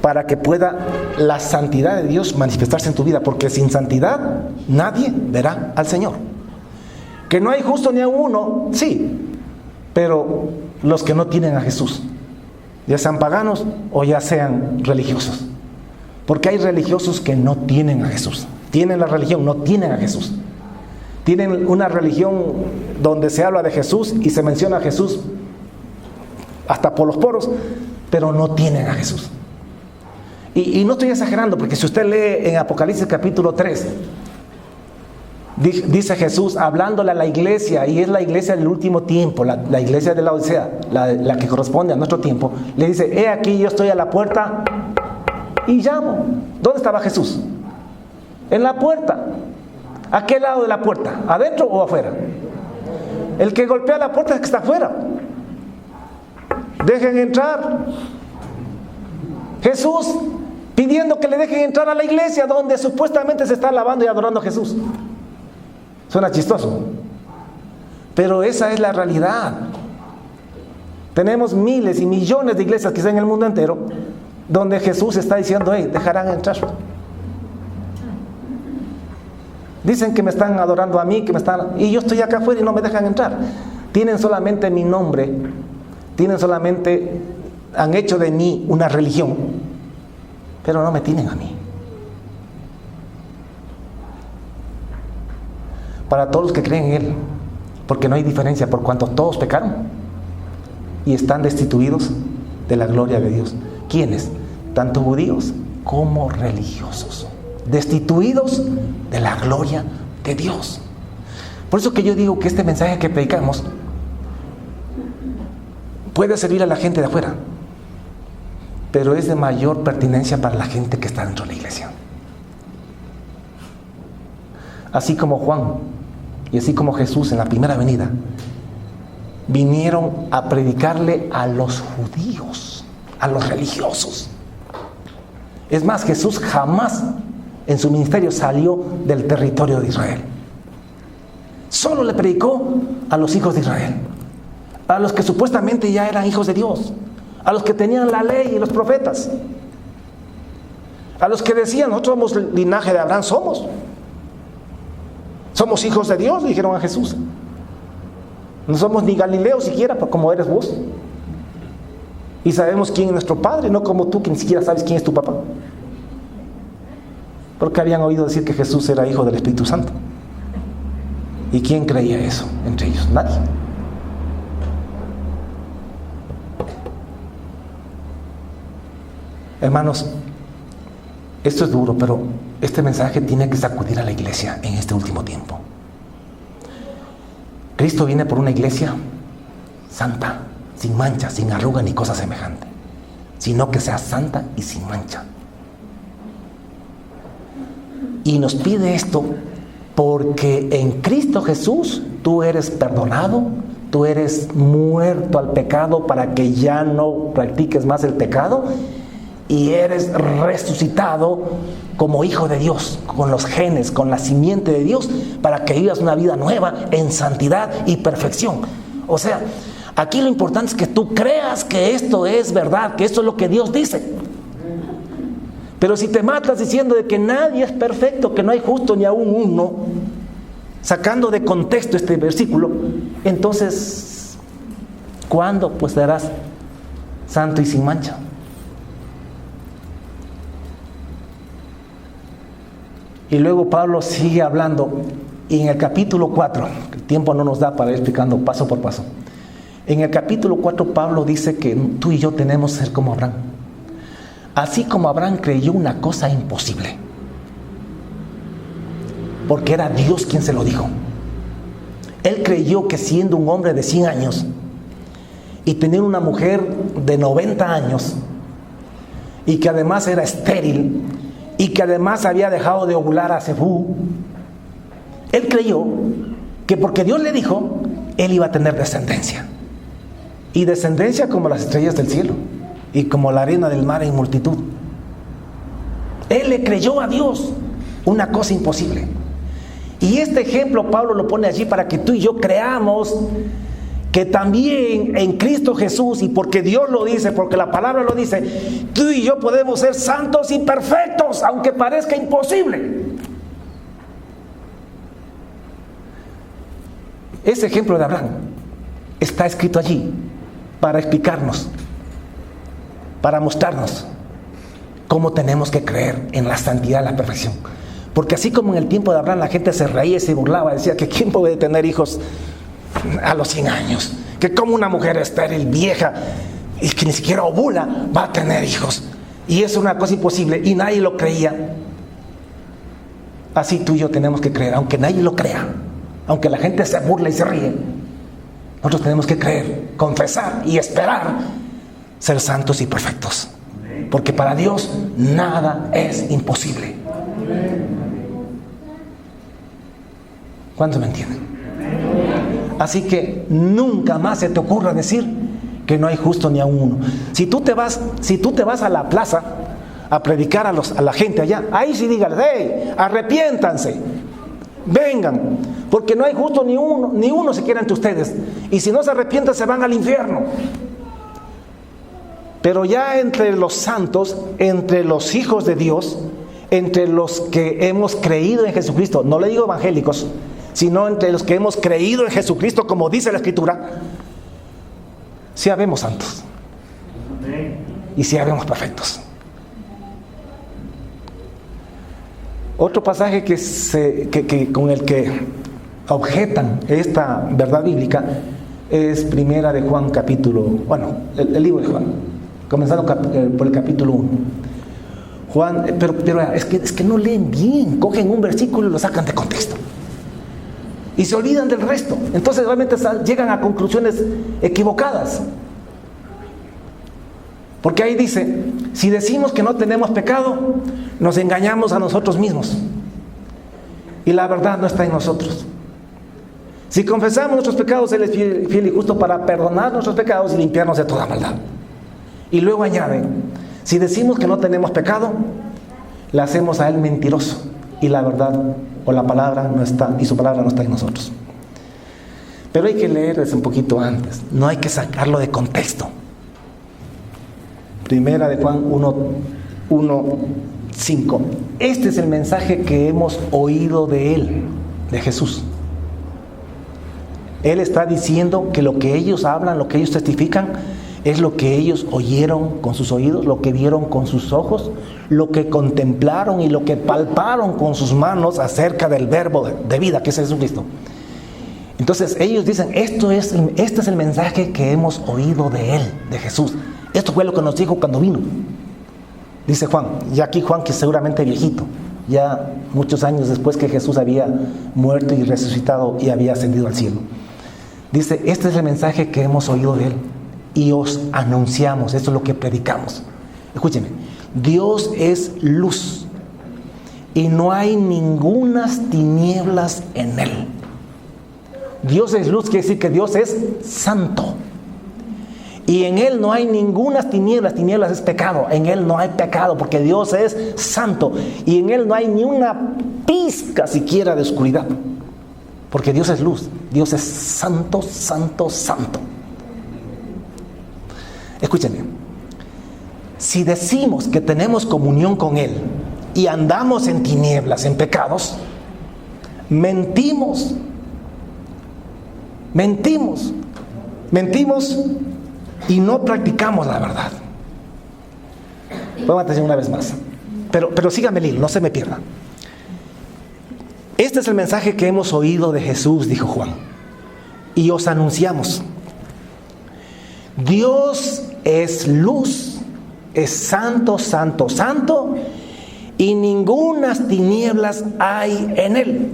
para que pueda la santidad de Dios manifestarse en tu vida, porque sin santidad nadie verá al Señor. Que no hay justo ni a uno, sí, pero los que no tienen a Jesús, ya sean paganos o ya sean religiosos, porque hay religiosos que no tienen a Jesús, tienen la religión, no tienen a Jesús. Tienen una religión donde se habla de Jesús y se menciona a Jesús hasta por los poros, pero no tienen a Jesús. Y no estoy exagerando, porque si usted lee en Apocalipsis capítulo 3, dice Jesús hablándole a la iglesia, y es la iglesia del último tiempo, la iglesia de la Odisea, la que corresponde a nuestro tiempo. Le dice: he aquí, yo estoy a la puerta y llamo. ¿Dónde estaba Jesús? En la puerta. ¿A qué lado de la puerta? ¿Adentro o afuera? El que golpea la puerta es el que está afuera. Dejen entrar. Jesús pidiendo que le dejen entrar a la iglesia donde supuestamente se está alabando y adorando a Jesús. Suena chistoso, pero esa es la realidad. Tenemos miles y millones de iglesias quizá en el mundo entero donde Jesús está diciendo: dejarán entrar. Dicen que me están adorando a mí, y yo estoy acá afuera y no me dejan entrar. Tienen solamente mi nombre, han hecho de mí una religión, pero no me tienen a mí. Para todos los que creen en Él, porque no hay diferencia, por cuanto todos pecaron y están destituidos de la gloria de Dios. ¿Quiénes? Tanto judíos como religiosos, destituidos de la gloria de Dios. Por eso que yo digo que este mensaje que predicamos puede servir a la gente de afuera, pero es de mayor pertinencia para la gente que está dentro de la iglesia. Así como Juan y así como Jesús en la primera venida vinieron a predicarle a los judíos, a los religiosos. Es más, Jesús jamás en su ministerio salió del territorio de Israel. Solo le predicó a los hijos de Israel, a los que supuestamente ya eran hijos de Dios, a los que tenían la ley y los profetas, a los que decían: nosotros somos linaje de Abraham, somos hijos de Dios, le dijeron a Jesús. No somos ni Galileos siquiera, como eres vos. Y sabemos quién es nuestro padre, no como tú, que ni siquiera sabes quién es tu papá. Porque habían oído decir que Jesús era hijo del Espíritu Santo. ¿Y quién creía eso entre ellos? Nadie. Hermanos, esto es duro, pero este mensaje tiene que sacudir a la iglesia en este último tiempo. Cristo viene por una iglesia santa, sin mancha, sin arruga ni cosa semejante, sino que sea santa y sin mancha. Y nos pide esto porque en Cristo Jesús tú eres perdonado, tú eres muerto al pecado para que ya no practiques más el pecado, y eres resucitado como hijo de Dios, con los genes, con la simiente de Dios, para que vivas una vida nueva en santidad y perfección. O sea, aquí lo importante es que tú creas que esto es verdad, que esto es lo que Dios dice. Pero si te matas diciendo de que nadie es perfecto, que no hay justo ni aún uno, sacando de contexto este versículo, entonces, ¿cuándo pues serás santo y sin mancha? Y luego Pablo sigue hablando, y en el capítulo 4, el tiempo no nos da para ir explicando paso por paso. En el capítulo 4 Pablo dice que tú y yo tenemos que ser como Abraham. Así como Abraham creyó una cosa imposible, porque era Dios quien se lo dijo. Él creyó que siendo un hombre de 100 años y tener una mujer de 90 años, y que además era estéril, y que además había dejado de ovular a Zebú, él creyó que porque Dios le dijo, él iba a tener descendencia. Y descendencia como las estrellas del cielo y como la arena del mar en multitud. Él le creyó a Dios una cosa imposible. Y este ejemplo Pablo lo pone allí para que tú y yo creamos que también en Cristo Jesús, y porque Dios lo dice, porque la palabra lo dice, tú y yo podemos ser santos y perfectos, aunque parezca imposible. Ese ejemplo de Abraham está escrito allí para explicarnos, para mostrarnos cómo tenemos que creer en la santidad y la perfección. Porque así como en el tiempo de Abraham la gente se reía y se burlaba, decía que quién puede tener hijos a los 100 años, que como una mujer estéril, vieja y que ni siquiera ovula va a tener hijos, y es una cosa imposible, y nadie lo creía. Así tú y yo tenemos que creer, aunque nadie lo crea, aunque la gente se burla y se ríe. Nosotros tenemos que creer, confesar y esperar ser santos y perfectos, porque para Dios nada es imposible. ¿Cuántos me entienden? Así que nunca más se te ocurra decir que no hay justo ni a uno. Si tú te vas a la plaza a predicar a la gente allá, ahí sí dígales, hey, arrepiéntanse, vengan, porque no hay justo ni uno siquiera entre ustedes, y si no se arrepientan se van al infierno. Pero ya entre los santos, entre los hijos de Dios, entre los que hemos creído en Jesucristo, no le digo evangélicos, sino entre los que hemos creído en Jesucristo, como dice la Escritura, sí habemos santos y sí habemos perfectos. Otro pasaje con el que objetan esta verdad bíblica es Primera de Juan el libro de Juan, comenzando por el capítulo 1. Juan, pero es que no leen bien, cogen un versículo y lo sacan de contexto y se olvidan del resto. Entonces realmente llegan a conclusiones equivocadas. Porque ahí dice, si decimos que no tenemos pecado, nos engañamos a nosotros mismos y la verdad no está en nosotros. Si confesamos nuestros pecados, Él es fiel y justo para perdonar nuestros pecados y limpiarnos de toda maldad. Y luego añade, si decimos que no tenemos pecado, le hacemos a Él mentiroso y la verdad o la palabra no está, y su palabra no está en nosotros. Pero hay que leer desde un poquito antes, no hay que sacarlo de contexto. Primera de Juan 1:5. Este es el mensaje que hemos oído de Él, de Jesús. Él está diciendo que lo que ellos hablan, lo que ellos testifican, es lo que ellos oyeron con sus oídos, lo que vieron con sus ojos, lo que contemplaron y lo que palparon con sus manos acerca del verbo de vida, que es Jesucristo. Entonces ellos dicen, este es el mensaje que hemos oído de Él, de Jesús. Esto fue lo que nos dijo cuando vino. Dice Juan, ya aquí Juan, que seguramente viejito, ya muchos años después que Jesús había muerto y resucitado y había ascendido al cielo. Dice, este es el mensaje que hemos oído de Él y os anunciamos, esto es lo que predicamos. Escúcheme, Dios es luz y no hay ningunas tinieblas en Él. Dios es luz, quiere decir que Dios es santo. Y en Él no hay ninguna tinieblas es pecado, en Él no hay pecado porque Dios es santo y en Él no hay ni una pizca siquiera de oscuridad, porque Dios es luz, Dios es santo, santo, santo. Escúchenme, si decimos que tenemos comunión con Él y andamos en tinieblas, en pecados, mentimos y no practicamos la verdad. Pongan atención una vez más. Pero síganme el hilo, no se me pierda. Este es el mensaje que hemos oído de Jesús, dijo Juan, y os anunciamos. Dios es luz, es santo, santo, santo, y ningunas tinieblas hay en Él.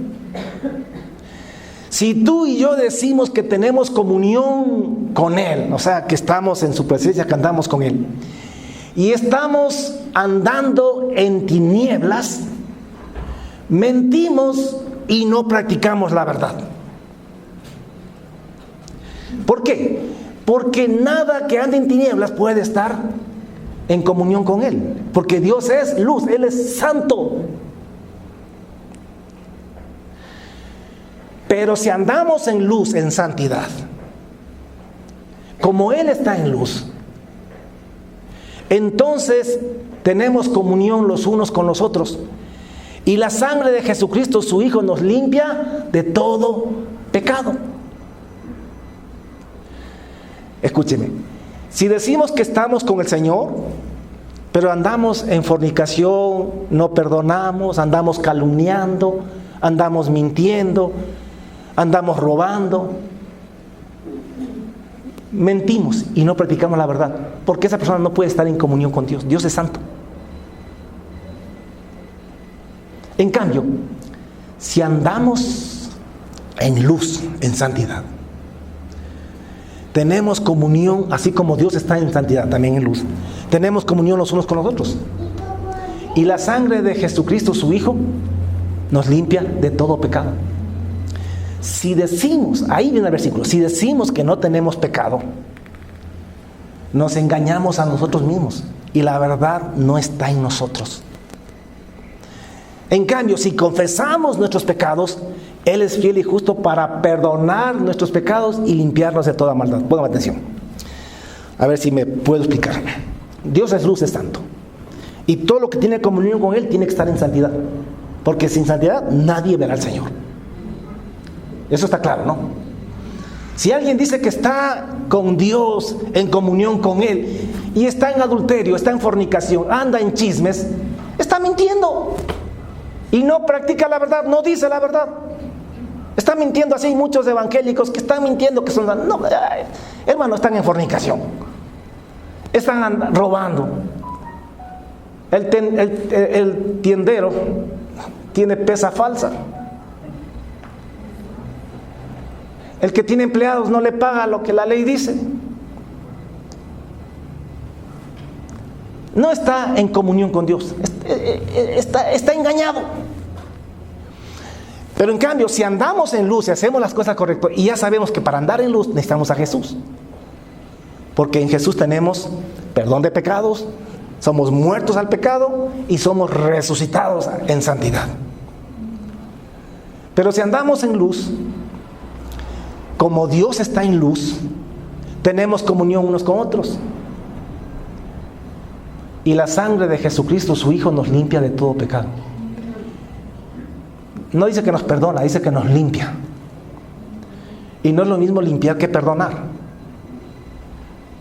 Si tú y yo decimos que tenemos comunión con Él, o sea, que estamos en su presencia, que andamos con Él, y estamos andando en tinieblas, mentimos y no practicamos la verdad. ¿Por qué? Porque nada que ande en tinieblas puede estar en comunión con Él, porque Dios es luz, Él es santo. Pero si andamos en luz, en santidad, como Él está en luz, entonces tenemos comunión los unos con los otros. Y la sangre de Jesucristo, su Hijo, nos limpia de todo pecado. Escúcheme, si decimos que estamos con el Señor, pero andamos en fornicación, no perdonamos, andamos calumniando, andamos mintiendo, andamos robando, mentimos y no practicamos la verdad, porque esa persona no puede estar en comunión con Dios. Dios es santo. En cambio, si andamos en luz, en santidad, tenemos comunión, así como Dios está en santidad, también en luz, tenemos comunión los unos con los otros. Y la sangre de Jesucristo, su Hijo, nos limpia de todo pecado. Si decimos, ahí viene el versículo, si decimos que no tenemos pecado, nos engañamos a nosotros mismos y la verdad no está en nosotros. En cambio, si confesamos nuestros pecados, Él es fiel y justo para perdonar nuestros pecados y limpiarnos de toda maldad. Pongan atención. A ver si me puedo explicar. Dios es luz, es santo. Y todo lo que tiene comunión con Él tiene que estar en santidad. Porque sin santidad nadie verá al Señor. Eso está claro, ¿no? Si alguien dice que está con Dios, en comunión con Él, y está en adulterio, está en fornicación, anda en chismes, está mintiendo. Y no practica la verdad, no dice la verdad. Está mintiendo. Así hay muchos evangélicos que están mintiendo, que son... No, hermano, están en fornicación. Están robando. El tiendero tiene pesa falsa. El que tiene empleados no le paga lo que la ley dice. No está en comunión con Dios. Está engañado. Pero en cambio, si andamos en luz y hacemos las cosas correctas, y ya sabemos que para andar en luz necesitamos a Jesús. Porque en Jesús tenemos perdón de pecados, somos muertos al pecado y somos resucitados en santidad. Pero si andamos en luz, como Dios está en luz, tenemos comunión unos con otros. Y la sangre de Jesucristo, su Hijo, nos limpia de todo pecado. No dice que nos perdona, dice que nos limpia. Y no es lo mismo limpiar que perdonar.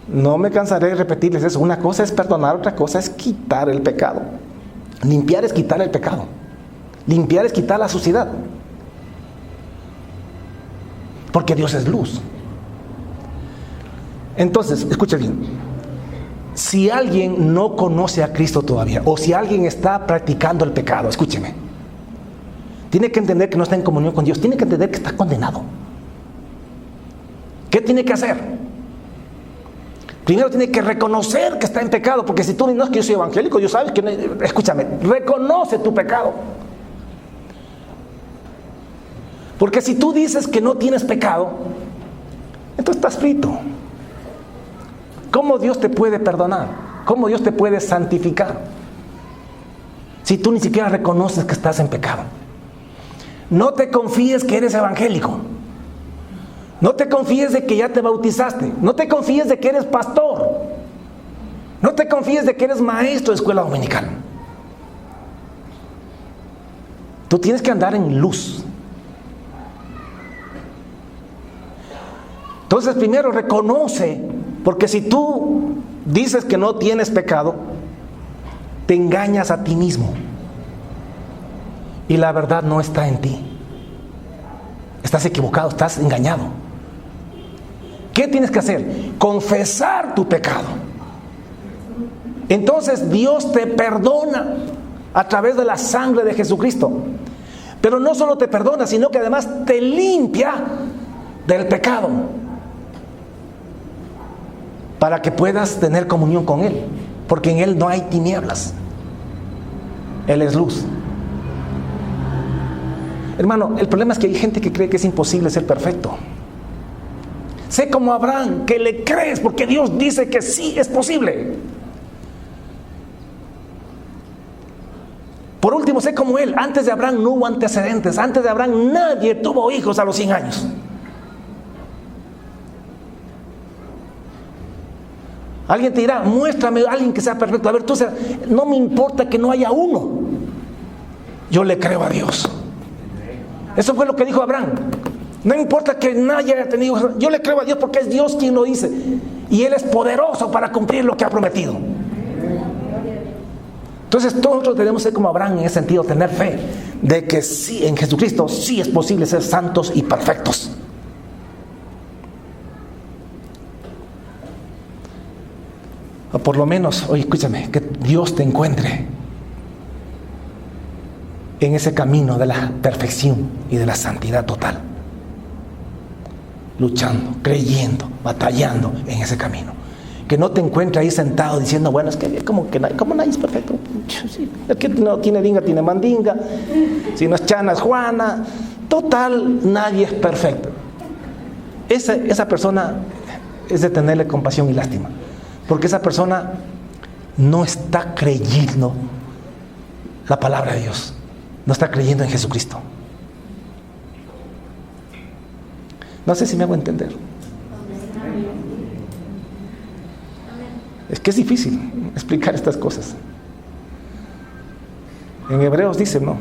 No me cansaré de repetirles eso. Una cosa es perdonar, otra cosa es quitar el pecado. Limpiar es quitar el pecado. Limpiar es quitar la suciedad. Porque Dios es luz. Entonces, escucha bien. Si alguien no conoce a Cristo todavía, o si alguien está practicando el pecado, escúcheme, tiene que entender que no está en comunión con Dios, tiene que entender que está condenado. ¿Qué tiene que hacer? Primero tiene que reconocer que está en pecado, porque si tú no es que yo soy evangélico, yo sabes que no, escúchame, reconoce tu pecado. Porque si tú dices que no tienes pecado, entonces estás frito. ¿Cómo Dios te puede perdonar? ¿Cómo Dios te puede santificar? Si tú ni siquiera reconoces que estás en pecado. No te confíes que eres evangélico. No te confíes de que ya te bautizaste. No te confíes de que eres pastor. No te confíes de que eres maestro de escuela dominical. Tú tienes que andar en luz. Entonces, primero reconoce, porque si tú dices que no tienes pecado, te engañas a ti mismo. Y la verdad no está en ti. Estás equivocado, estás engañado. ¿Qué tienes que hacer? Confesar tu pecado. Entonces Dios te perdona a través de la sangre de Jesucristo. Pero no solo te perdona, sino que además te limpia del pecado, para que puedas tener comunión con Él, porque en Él no hay tinieblas. Él es luz. Hermano, el problema es que hay gente que cree que es imposible ser perfecto. Sé como Abraham, que le crees porque Dios dice que sí es posible. Por último, sé como él. Antes de Abraham no hubo antecedentes. Antes de Abraham nadie tuvo hijos a los 100 años. Alguien te dirá, muéstrame a alguien que sea perfecto. A ver, tú, no me importa que no haya uno. Yo le creo a Dios. Eso fue lo que dijo Abraham. No importa que nadie haya tenido hijos. Yo le creo a Dios porque es Dios quien lo dice. Y Él es poderoso para cumplir lo que ha prometido. Entonces todos nosotros debemos ser como Abraham en ese sentido, tener fe de que sí, en Jesucristo sí es posible ser santos y perfectos. O por lo menos, oye, escúchame, que Dios te encuentre en ese camino de la perfección y de la santidad total, luchando, creyendo, batallando en ese camino. Que no te encuentres ahí sentado diciendo, bueno, es que como nadie es perfecto. Sí, el que no tiene dinga tiene mandinga, si no es Chana es Juana. Total, nadie es perfecto. Esa persona es de tenerle compasión y lástima, porque esa persona no está creyendo la palabra de Dios, no está creyendo en Jesucristo. No sé si me hago entender. Es que es difícil explicar estas cosas. En Hebreos dice, no,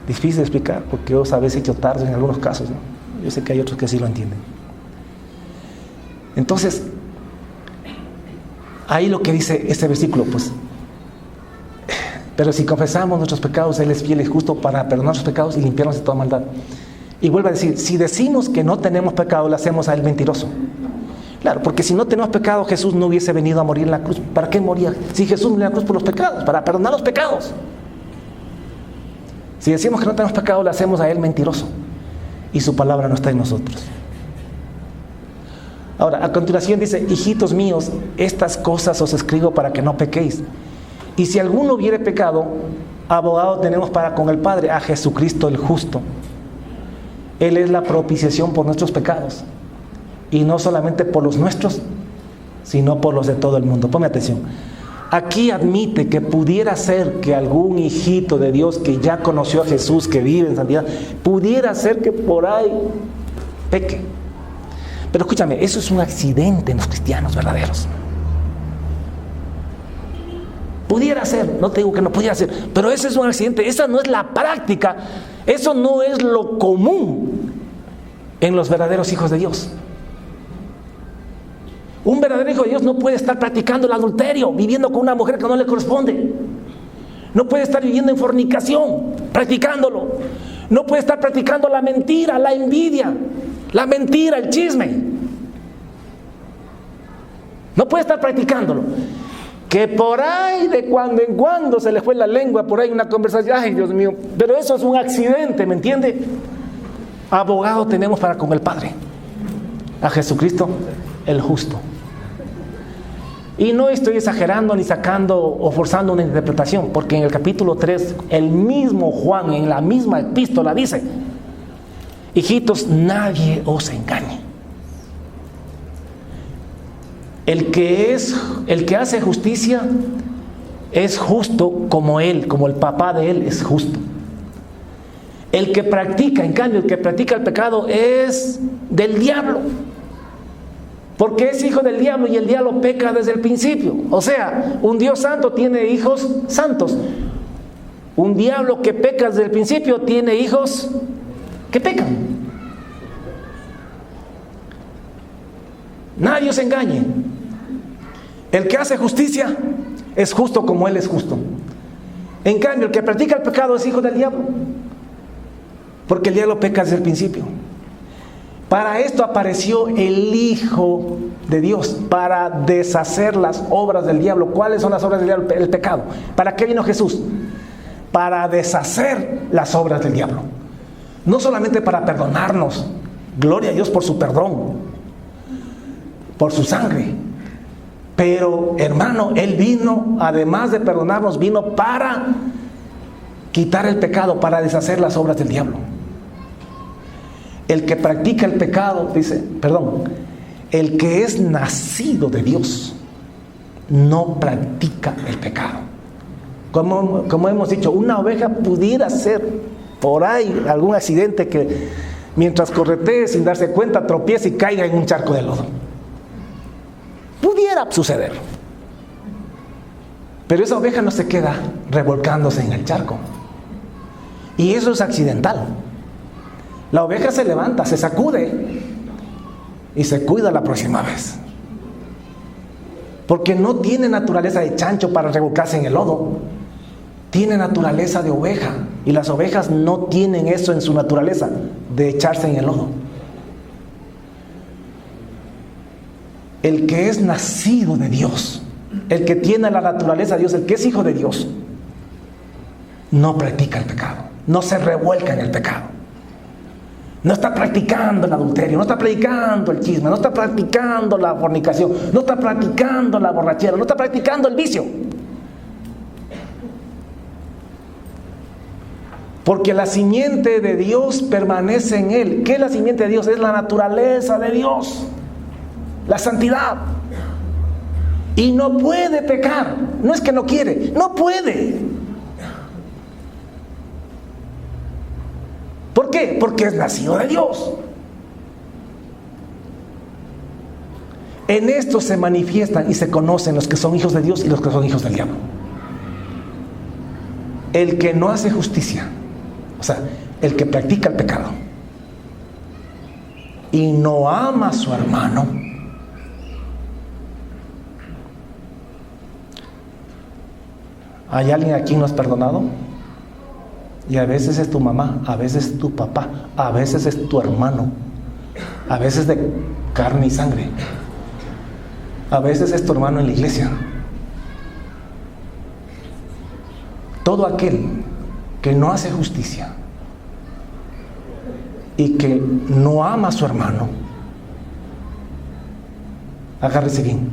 difícil de explicar porque os habéis hecho tarde en algunos casos, ¿no? Yo sé que hay otros que sí lo entienden. Entonces, ahí lo que dice este versículo, pues, pero si confesamos nuestros pecados, Él es fiel y justo para perdonar nuestros pecados y limpiarnos de toda maldad. Y vuelve a decir, si decimos que no tenemos pecado, le hacemos a Él mentiroso. Claro, porque si no tenemos pecado, Jesús no hubiese venido a morir en la cruz. ¿Para qué moría? Si Jesús murió en la cruz por los pecados, para perdonar los pecados. Si decimos que no tenemos pecado, le hacemos a Él mentiroso. Y su palabra no está en nosotros. Ahora, a continuación dice, hijitos míos, estas cosas os escribo para que no pequéis. Y si alguno hubiere pecado, abogado tenemos para con el Padre, a Jesucristo el justo. Él es la propiciación por nuestros pecados. Y no solamente por los nuestros, sino por los de todo el mundo. Ponme atención. Aquí admite que pudiera ser que algún hijito de Dios que ya conoció a Jesús, que vive en santidad, pudiera ser que por ahí peque. Pero escúchame, eso es un accidente en los cristianos verdaderos. Pudiera ser, no te digo que no pudiera ser, pero ese es un accidente, esa no es la práctica, eso no es lo común en los verdaderos hijos de Dios. Un verdadero hijo de Dios no puede estar practicando el adulterio, viviendo con una mujer que no le corresponde. No puede estar viviendo en fornicación, practicándolo. No puede estar practicando la mentira, la envidia, la mentira, el chisme. No puede estar practicándolo. Que por ahí de cuando en cuando se le fue la lengua, por ahí una conversación, ay Dios mío, pero eso es un accidente, ¿me entiende? Abogado tenemos para con el Padre, a Jesucristo el justo. Y no estoy exagerando ni sacando o forzando una interpretación, porque en el capítulo 3 el mismo Juan en la misma epístola dice, hijitos, nadie os engañe. El que hace justicia es justo como Él, como el papá de Él es justo. El que practica, en cambio, el que practica el pecado es del diablo. Porque es hijo del diablo y el diablo peca desde el principio. O sea, un Dios santo tiene hijos santos. Un diablo que peca desde el principio tiene hijos que pecan. Nadie os engañe. El que hace justicia es justo como Él es justo. En cambio, el que practica el pecado es hijo del diablo. Porque el diablo peca desde el principio. Para esto apareció el Hijo de Dios, para deshacer las obras del diablo. ¿Cuáles son las obras del diablo? El pecado. ¿Para qué vino Jesús? Para deshacer las obras del diablo. No solamente para perdonarnos, gloria a Dios por su perdón, por su sangre. Pero, hermano, Él vino, además de perdonarnos, vino para quitar el pecado, para deshacer las obras del diablo. El que practica el pecado, el que es nacido de Dios, no practica el pecado. Como hemos dicho, una oveja pudiera ser por ahí algún accidente que mientras corretee sin darse cuenta tropiece y caiga en un charco de lodo. Pudiera suceder. Pero esa oveja no se queda revolcándose en el charco. Y eso es accidental. La oveja se levanta, se sacude y se cuida la próxima vez. Porque no tiene naturaleza de chancho para revolcarse en el lodo. Tiene naturaleza de oveja. Y las ovejas no tienen eso en su naturaleza, de echarse en el lodo. El que es nacido de Dios, el que tiene la naturaleza de Dios, el que es hijo de Dios, no practica el pecado, no se revuelca en el pecado. No está practicando el adulterio, no está practicando el chisme, no está practicando la fornicación, no está practicando la borrachera, no está practicando el vicio. Porque la simiente de Dios permanece en él. ¿Qué es la simiente de Dios? Es la naturaleza de Dios, la santidad. Y no puede pecar. No es que no quiere, no puede. ¿Por qué? Porque es nacido de Dios. En esto se manifiestan y se conocen los que son hijos de Dios y los que son hijos del diablo. El que no hace justicia, o sea, el que practica el pecado y no ama a su hermano, ¿hay alguien a quien no has perdonado? Y a veces es tu mamá, a veces es tu papá, a veces es tu hermano, a veces de carne y sangre, a veces es tu hermano en la iglesia. Todo aquel que no hace justicia y que no ama a su hermano, agárrese bien,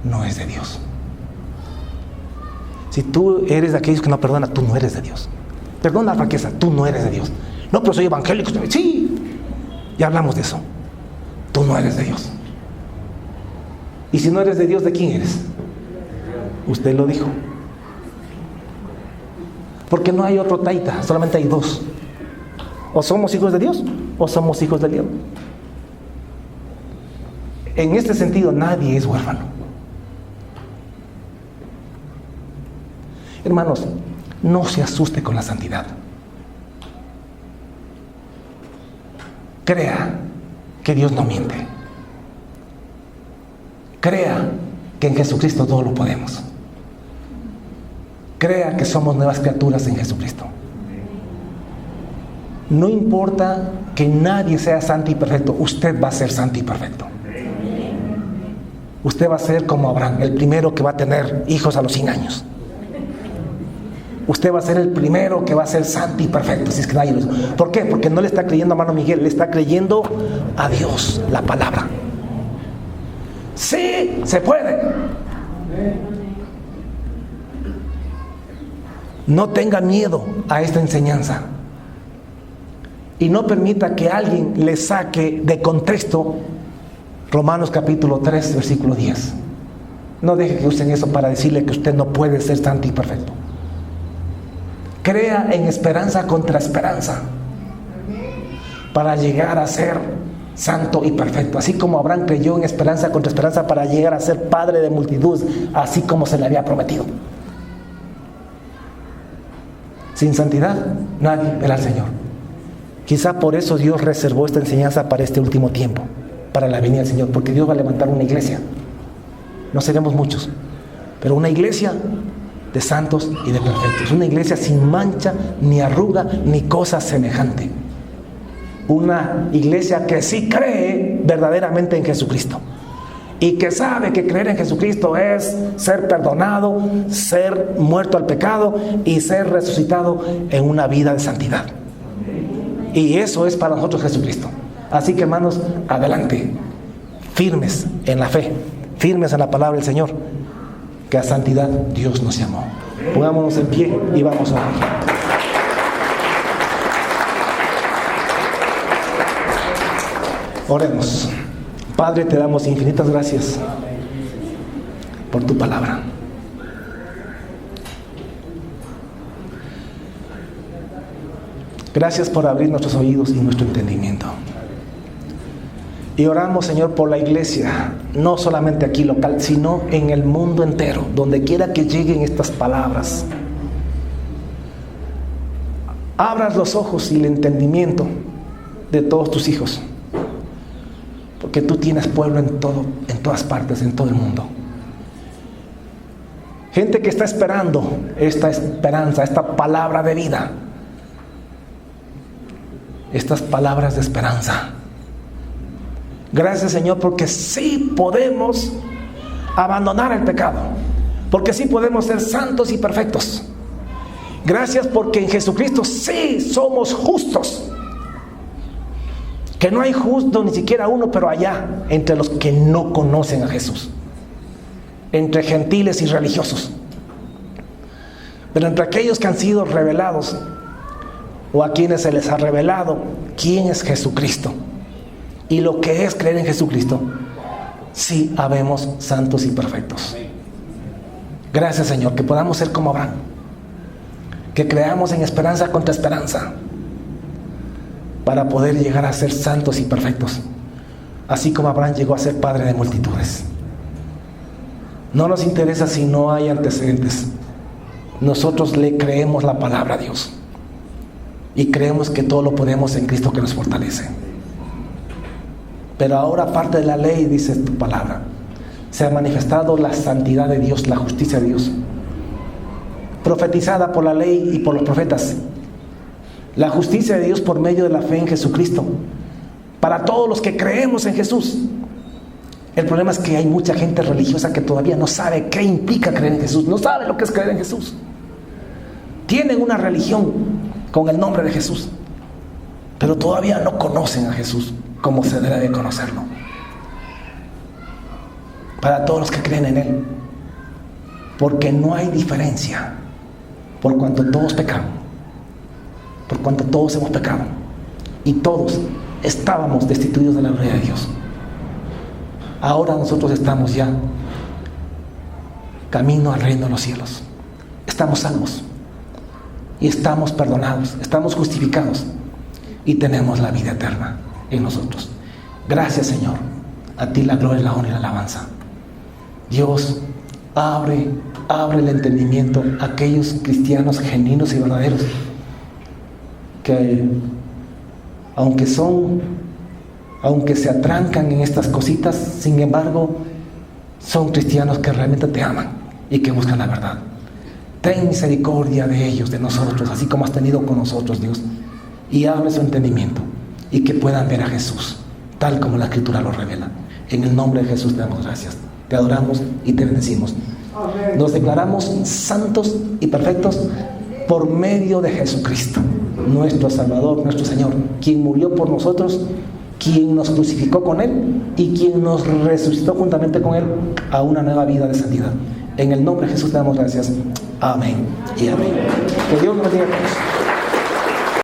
no es de Dios. Si tú eres de aquellos que no perdonan, tú no eres de Dios. Perdona la franqueza, tú no eres de Dios. No, pero soy evangélico. Sí, ya hablamos de eso. Tú no eres de Dios. Y si no eres de Dios, ¿de quién eres? Usted lo dijo. Porque no hay otro taita, solamente hay dos. O somos hijos de Dios o somos hijos del diablo. En este sentido, nadie es huérfano. Hermanos, no se asuste con la santidad. Crea que Dios no miente. Crea que en Jesucristo todo lo podemos. Crea que somos nuevas criaturas en Jesucristo. No importa que nadie sea santo y perfecto, usted va a ser santo y perfecto. Usted va a ser como Abraham, el primero que va a tener hijos a los 100 años. Usted va a ser el primero que va a ser santo y perfecto, si es que nadie lo hizo. ¿Por qué? Porque no le está creyendo a hermano Miguel, le está creyendo a Dios, la palabra. Sí, se puede. No tenga miedo a esta enseñanza y no permita que alguien le saque de contexto Romanos capítulo 3, versículo 10. No deje que usen eso para decirle que usted no puede ser santo y perfecto. Crea en esperanza contra esperanza para llegar a ser santo y perfecto, así como Abraham creyó en esperanza contra esperanza para llegar a ser padre de multitudes, así como se le había prometido. Sin santidad nadie verá al Señor. Quizá por eso Dios reservó esta enseñanza para este último tiempo, para la venida del Señor, porque Dios va a levantar una iglesia. No seremos muchos, pero una iglesia de santos y de perfectos, una iglesia sin mancha, ni arruga, ni cosa semejante. Una iglesia que sí cree verdaderamente en Jesucristo y que sabe que creer en Jesucristo es ser perdonado, ser muerto al pecado y ser resucitado en una vida de santidad. Y eso es para nosotros Jesucristo. Así que, hermanos, adelante, firmes en la fe, firmes en la palabra del Señor, que a santidad Dios nos llamó. Pongámonos en pie y vamos a orar. Oremos. Padre, te damos infinitas gracias por tu palabra. Gracias por abrir nuestros oídos y nuestro entendimiento. Y oramos, Señor, por la iglesia, no solamente aquí local, sino en el mundo entero, donde quiera que lleguen estas palabras. Abras los ojos y el entendimiento de todos tus hijos, porque tú tienes pueblo en todas partes, en todo el mundo. Gente que está esperando esta esperanza, esta palabra de vida, estas palabras de esperanza. Gracias, Señor, porque sí podemos abandonar el pecado, porque sí podemos ser santos y perfectos. Gracias porque en Jesucristo sí somos justos, que no hay justo ni siquiera uno, pero allá entre los que no conocen a Jesús, entre gentiles y religiosos, pero entre aquellos que han sido revelados o a quienes se les ha revelado quién es Jesucristo y lo que es creer en Jesucristo, sí habemos santos y perfectos. Gracias, Señor, que podamos ser como Abraham, que creamos en esperanza contra esperanza, para poder llegar a ser santos y perfectos, así como Abraham llegó a ser padre de multitudes. No nos interesa si no hay antecedentes. Nosotros le creemos la palabra a Dios y creemos que todo lo podemos en Cristo que nos fortalece. Pero ahora, aparte de la ley, dice tu palabra, se ha manifestado la santidad de Dios, la justicia de Dios, profetizada por la ley y por los profetas. La justicia de Dios por medio de la fe en Jesucristo, para todos los que creemos en Jesús. El problema es que hay mucha gente religiosa que todavía no sabe qué implica creer en Jesús, no sabe lo que es creer en Jesús. Tienen una religión con el nombre de Jesús, pero todavía no conocen a Jesús como se debe de conocerlo. Para todos los que creen en Él, porque no hay diferencia, por cuanto todos pecaron, por cuanto todos hemos pecado y todos estábamos destituidos de la gloria de Dios. Ahora nosotros estamos ya camino al reino de los cielos. Estamos salvos y estamos perdonados, estamos justificados y tenemos la vida eterna en nosotros. Gracias, Señor. A ti la gloria, la honra y la alabanza. Dios, abre el entendimiento a aquellos cristianos genuinos y verdaderos que aunque se atrancan en estas cositas, sin embargo son cristianos que realmente te aman y que buscan la verdad. Ten misericordia de ellos, de nosotros, así como has tenido con nosotros, Dios, y abre su entendimiento y que puedan ver a Jesús tal como la Escritura lo revela. En el nombre de Jesús te damos gracias, te adoramos y te bendecimos. Nos declaramos santos y perfectos por medio de Jesucristo, nuestro Salvador, nuestro Señor, quien murió por nosotros, quien nos crucificó con Él y quien nos resucitó juntamente con Él a una nueva vida de santidad. En el nombre de Jesús te damos gracias. Amén y amén. Que Dios nos bendiga a todos.